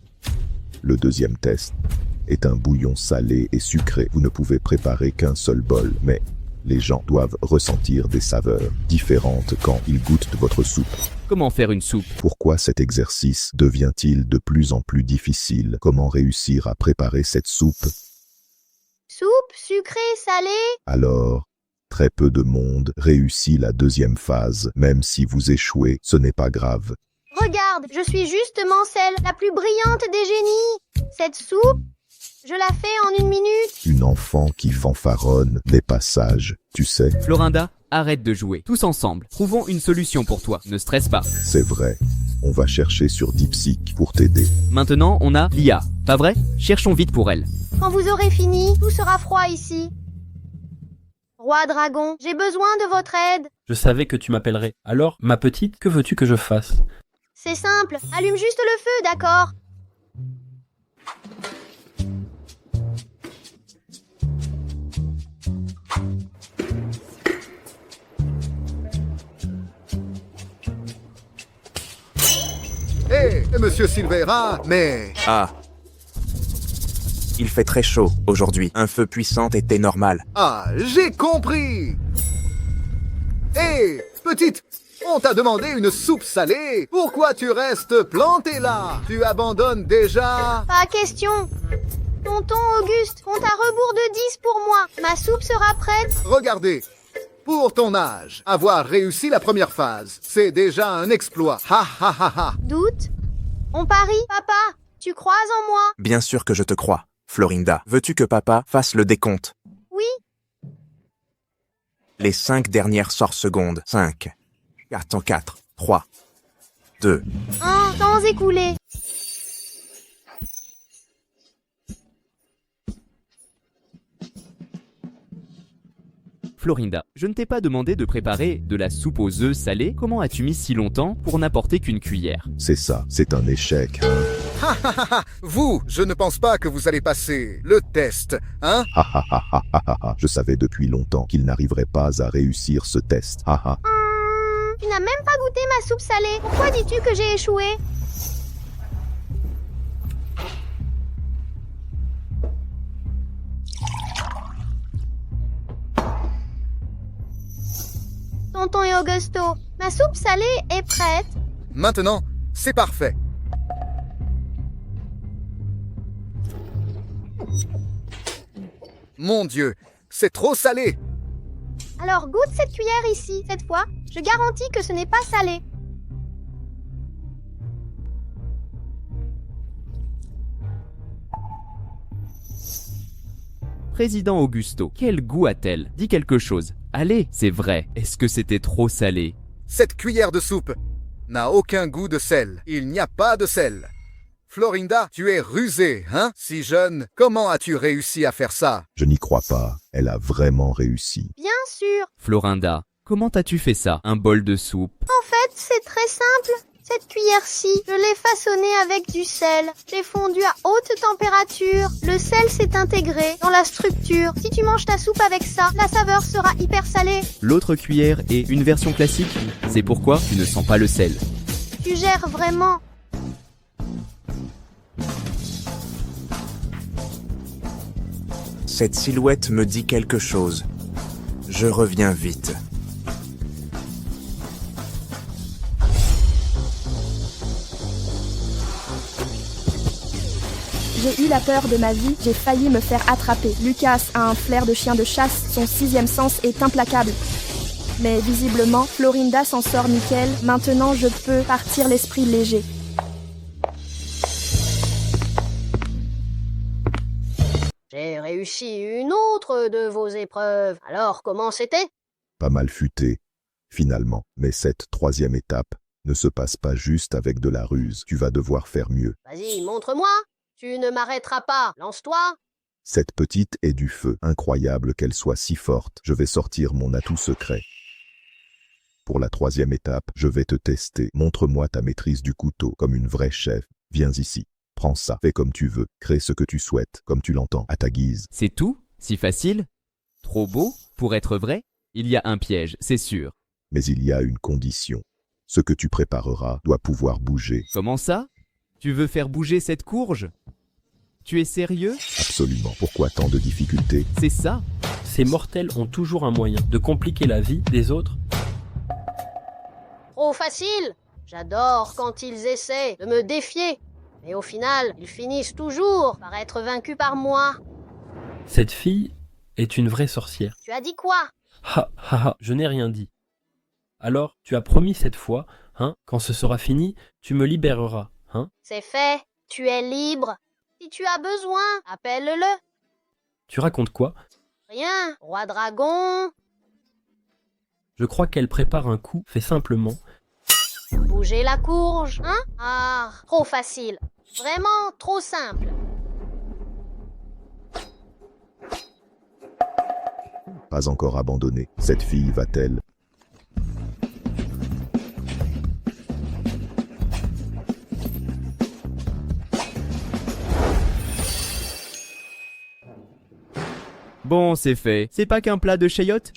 Le deuxième test est un bouillon salé et sucré. Vous ne pouvez préparer qu'un seul bol, mais les gens doivent ressentir des saveurs différentes quand ils goûtent votre soupe. Comment faire une soupe? Pourquoi cet exercice devient-il de plus en plus difficile? Comment réussir à préparer cette soupe? Soupe, sucrée, salée? Alors, très peu de monde réussit la deuxième phase. Même si vous échouez, ce n'est pas grave. Regarde, je suis justement celle la plus brillante des génies. Cette soupe, je la fais en 1 minute. Une enfant qui fanfaronne n'est pas sage, tu sais. Florinda, arrête de jouer. Tous ensemble, trouvons une solution pour toi. Ne stresse pas. C'est vrai. On va chercher sur DeepSeek pour t'aider. Maintenant, on a l'IA, pas vrai? Cherchons vite pour elle. Quand vous aurez fini, tout sera froid ici. Roi Dragon, j'ai besoin de votre aide. Je savais que tu m'appellerais. Alors, ma petite, que veux-tu que je fasse? C'est simple, allume juste le feu, d'accord? Hé, monsieur Silveira, mais... Ah. Il fait très chaud aujourd'hui. Un feu puissant était normal. Ah, j'ai compris. Hé, petite, on t'a demandé une soupe salée. Pourquoi tu restes planté là? Tu abandonnes déjà? Pas question. Tonton Auguste, compte à rebours de 10 pour moi. Ma soupe sera prête. Regardez, pour ton âge, avoir réussi la première phase, c'est déjà un exploit. Ha ha ha ha. Doute? On parie, papa? Tu crois en moi? Bien sûr que je te crois. Florinda, veux-tu que papa fasse le décompte? Oui. Les 5 dernières secondes. 5, 4, 3, 2. 1, temps écoulé. Florinda, je ne t'ai pas demandé de préparer de la soupe aux œufs salés. Comment as-tu mis si longtemps pour n'apporter qu'une cuillère? C'est ça, c'est un échec, hein. Ha ha ha ha. Vous, je ne pense pas que vous allez passer le test, hein? Ha ha ha ha ha ha ha. Je savais depuis longtemps qu'il n'arriverait pas à réussir ce test. Ha ha. Tu n'as même pas goûté ma soupe salée. Pourquoi dis-tu que j'ai échoué? Tonton et Augusto, ma soupe salée est prête. Maintenant, c'est parfait. Mon Dieu, c'est trop salé. Alors goûte cette cuillère ici, cette fois. Je garantis que ce n'est pas salé. Président Augusto, quel goût a-t-elle? Dis quelque chose. Allez, c'est vrai. Est-ce que c'était trop salé? Cette cuillère de soupe n'a aucun goût de sel. Il n'y a pas de sel. Florinda, tu es rusée, hein? Si jeune, comment as-tu réussi à faire ça? Je n'y crois pas. Elle a vraiment réussi. Bien sûr. Florinda, comment as-tu fait ça? Un bol de soupe? En fait, c'est très simple. Cette cuillère-ci, je l'ai façonnée avec du sel. J'ai fondu à haute température. Le sel s'est intégré dans la structure. Si tu manges ta soupe avec ça, la saveur sera hyper salée. L'autre cuillère est une version classique. C'est pourquoi tu ne sens pas le sel. Tu gères vraiment. Cette silhouette me dit quelque chose. Je reviens vite. J'ai eu la peur de ma vie, j'ai failli me faire attraper. Lucas a un flair de chien de chasse, son 6e sens est implacable. Mais visiblement, Florinda s'en sort nickel, maintenant je peux partir l'esprit léger. J'ai réussi une autre de vos épreuves. Alors, comment c'était? Pas mal futé, finalement. Mais cette troisième étape ne se passe pas juste avec de la ruse. Tu vas devoir faire mieux. Vas-y, montre-moi. Tu ne m'arrêteras pas. Lance-toi. Cette petite est du feu. Incroyable qu'elle soit si forte. Je vais sortir mon atout secret. Pour la troisième étape, je vais te tester. Montre-moi ta maîtrise du couteau comme une vraie chef. Viens ici. Prends ça. Fais comme tu veux. Crée ce que tu souhaites, comme tu l'entends, à ta guise. C'est tout? Si facile? Trop beau? Pour être vrai? Il y a un piège, c'est sûr. Mais il y a une condition. Ce que tu prépareras doit pouvoir bouger. Comment ça? Tu veux faire bouger cette courge? Tu es sérieux? Absolument. Pourquoi tant de difficultés? C'est ça? Ces mortels ont toujours un moyen de compliquer la vie des autres. Trop facile. J'adore quand ils essaient de me défier. Mais au final, ils finissent toujours par être vaincus par moi. Cette fille est une vraie sorcière. Tu as dit quoi? Ha ha ha, je n'ai rien dit. Alors, tu as promis cette fois, hein, quand ce sera fini, tu me libéreras, hein? C'est fait. Tu es libre. Si tu as besoin, appelle-le. Tu racontes quoi? Rien, roi dragon. Je crois qu'elle prépare un coup fait simplement. Bouger la courge, hein? Ah, trop facile. Vraiment trop simple. Pas encore abandonnée. Cette fille va-t-elle? Bon, c'est fait. C'est pas qu'un plat de chayotte?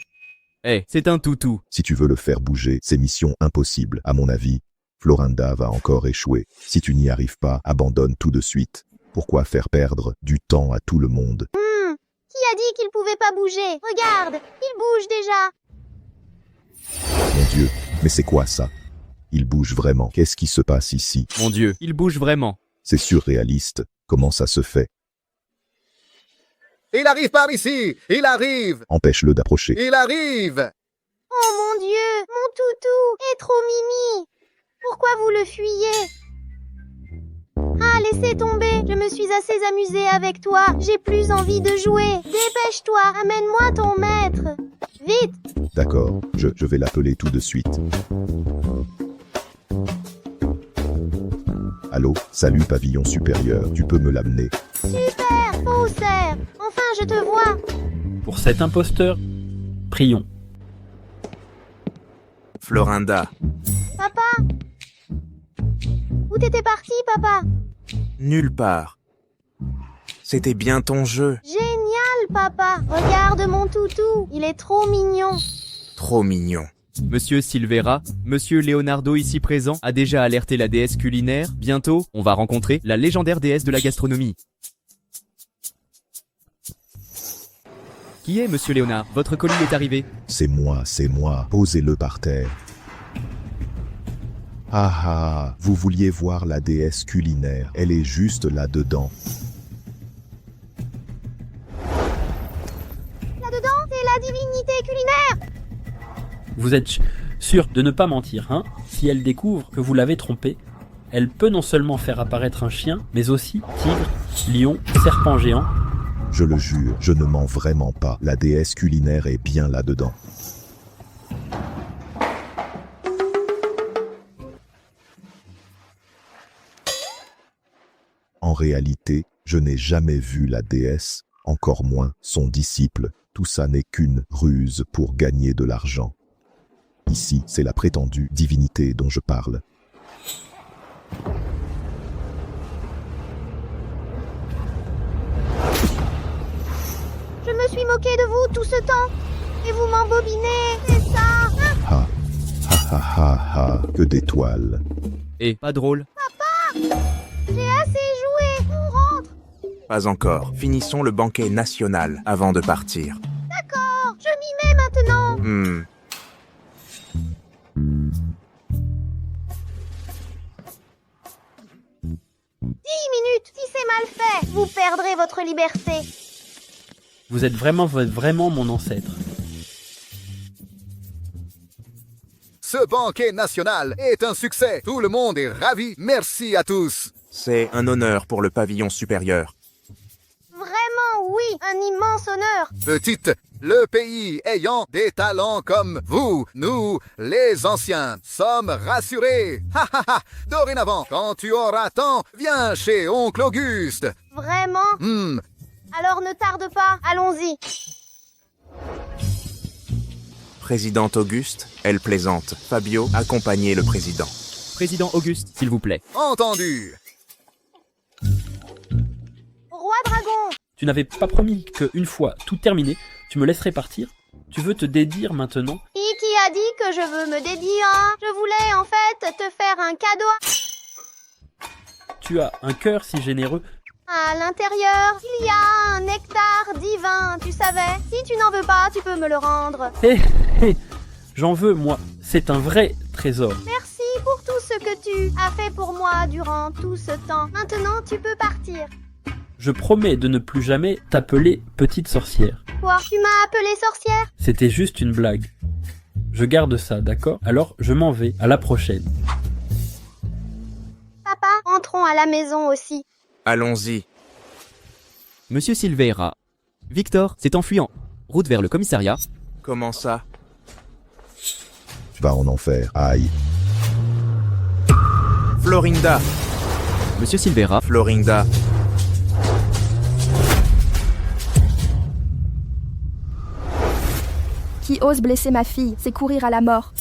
Eh, c'est un toutou. Si tu veux le faire bouger, c'est mission impossible. À mon avis, Florinda va encore échouer. Si tu n'y arrives pas, abandonne tout de suite. Pourquoi faire perdre du temps à tout le monde? Qui a dit qu'il pouvait pas bouger? Regarde, il bouge déjà. Mon Dieu, mais c'est quoi ça? Il bouge vraiment. Qu'est-ce qui se passe ici? Mon Dieu, il bouge vraiment. C'est surréaliste. Comment ça se fait? Il arrive par ici! Il arrive! Empêche-le d'approcher. Il arrive! Oh mon Dieu, mon toutou est trop mimi. Pourquoi vous le fuyez? Ah, laissez tomber, je me suis assez amusée avec toi. J'ai plus envie de jouer. Dépêche-toi, amène-moi ton maître. Vite! D'accord, je vais l'appeler tout de suite. Allô, salut pavillon supérieur, tu peux me l'amener? Super, faussaire. Enfin, je te vois. Pour cet imposteur, prions. Florinda, Papa? Où t'étais parti, papa? nulle part. C'était bien ton jeu. Génial, papa. Regarde mon toutou, il est trop mignon. Trop mignon. Monsieur Silvera, Monsieur Leonardo ici présent a déjà alerté la déesse culinaire. Bientôt, on va rencontrer la légendaire déesse de la gastronomie. Qui est Monsieur Léonard? Votre colis est arrivé. C'est moi. Posez-le par terre. Ah ah, vous vouliez voir la déesse culinaire. Elle est juste là-dedans. Là-dedans, c'est la divinité culinaire. Vous êtes sûr de ne pas mentir, hein? Si elle découvre que vous l'avez trompée, elle peut non seulement faire apparaître un chien, mais aussi tigre, lion, serpent géant. Je le jure, je ne mens vraiment pas. La déesse culinaire est bien là-dedans. En réalité, je n'ai jamais vu la déesse, encore moins son disciple. Tout ça n'est qu'une ruse pour gagner de l'argent. Ici, c'est la prétendue divinité dont je parle. Je me suis moqué de vous tout ce temps. Et vous m'embobinez, c'est ça? Ha, ha ha ha ha, que d'étoiles. Et pas drôle. J'ai assez joué, on rentre. Pas encore. Finissons le banquet national avant de partir. D'accord, je m'y mets maintenant. 10 minutes, si c'est mal fait, vous perdrez votre liberté. Vous êtes vraiment mon ancêtre. Ce banquet national est un succès. Tout le monde est ravi. Merci à tous. C'est un honneur pour le pavillon supérieur. Vraiment, oui, un immense honneur. Petite, le pays ayant des talents comme vous, nous, les anciens, sommes rassurés. Ha ha ha. Dorénavant, quand tu auras temps, viens chez oncle Auguste. Vraiment? Alors ne tarde pas, allons-y. Présidente Auguste, elle plaisante. Fabio, accompagnez le président. Président Auguste, s'il vous plaît. Entendu. Roi Dragon, Tu n'avais pas promis qu'une fois tout terminé, tu me laisserais partir? Tu veux te dédire maintenant? qui a dit que je veux me dédier? Je voulais en fait te faire un cadeau. Tu as un cœur si généreux. À l'intérieur, il y a un nectar divin, tu savais. Si tu n'en veux pas, tu peux me le rendre. Hé, j'en veux, moi. C'est un vrai trésor. Merci pour tout ce que tu as fait pour moi durant tout ce temps. Maintenant, tu peux partir. Je promets de ne plus jamais t'appeler petite sorcière. Quoi? Tu m'as appelée sorcière? C'était juste une blague. Je garde ça, d'accord? Alors, je m'en vais. À la prochaine. Papa, entrons à la maison aussi. Allons-y. Monsieur Silveira. Victor s'est enfui en route vers le commissariat. Comment ça? Va en enfer, aïe. Florinda! Monsieur Silveira. Florinda! Qui ose blesser ma fille, c'est courir à la mort.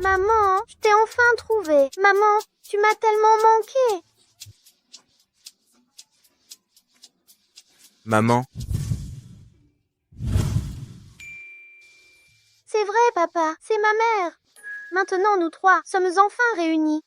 Maman, je t'ai enfin trouvé. Maman, tu m'as tellement manqué. C'est vrai, papa, c'est ma mère. Maintenant, nous trois sommes enfin réunis.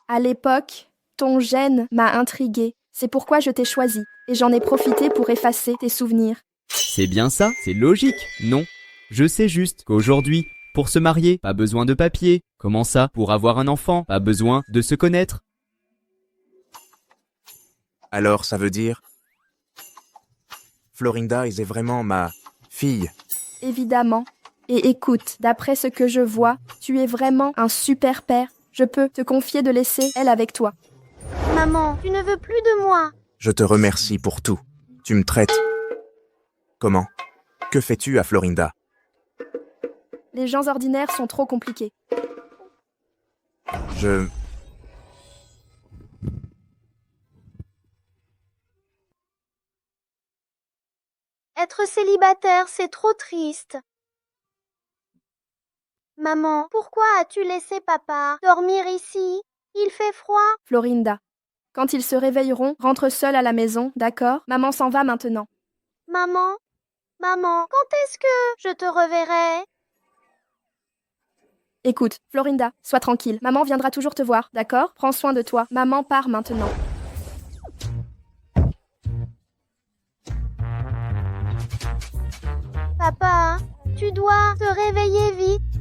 À l'époque, ton gène m'a intriguée. C'est pourquoi je t'ai choisi, et j'en ai profité pour effacer tes souvenirs. C'est bien ça, c'est logique, non? Je sais juste qu'aujourd'hui, pour se marier, pas besoin de papier. Comment ça? Pour avoir un enfant, pas besoin de se connaître. Alors ça veut dire... Florinda est vraiment ma fille. Évidemment. Et écoute, d'après ce que je vois, tu es vraiment un super père. Je peux te confier de laisser elle avec toi. Maman, tu ne veux plus de moi. Je te remercie pour tout. Tu me traites... Comment? Que fais-tu à Florinda? Les gens ordinaires sont trop compliqués. Être célibataire, c'est trop triste. Maman, pourquoi as-tu laissé papa dormir ici? Il fait froid. Florinda, quand ils se réveilleront, rentre seule à la maison, d'accord? Maman s'en va maintenant. Maman, quand est-ce que je te reverrai? Écoute, Florinda, sois tranquille. Maman viendra toujours te voir, d'accord? Prends soin de toi. Maman part maintenant. Papa, tu dois te réveiller vite.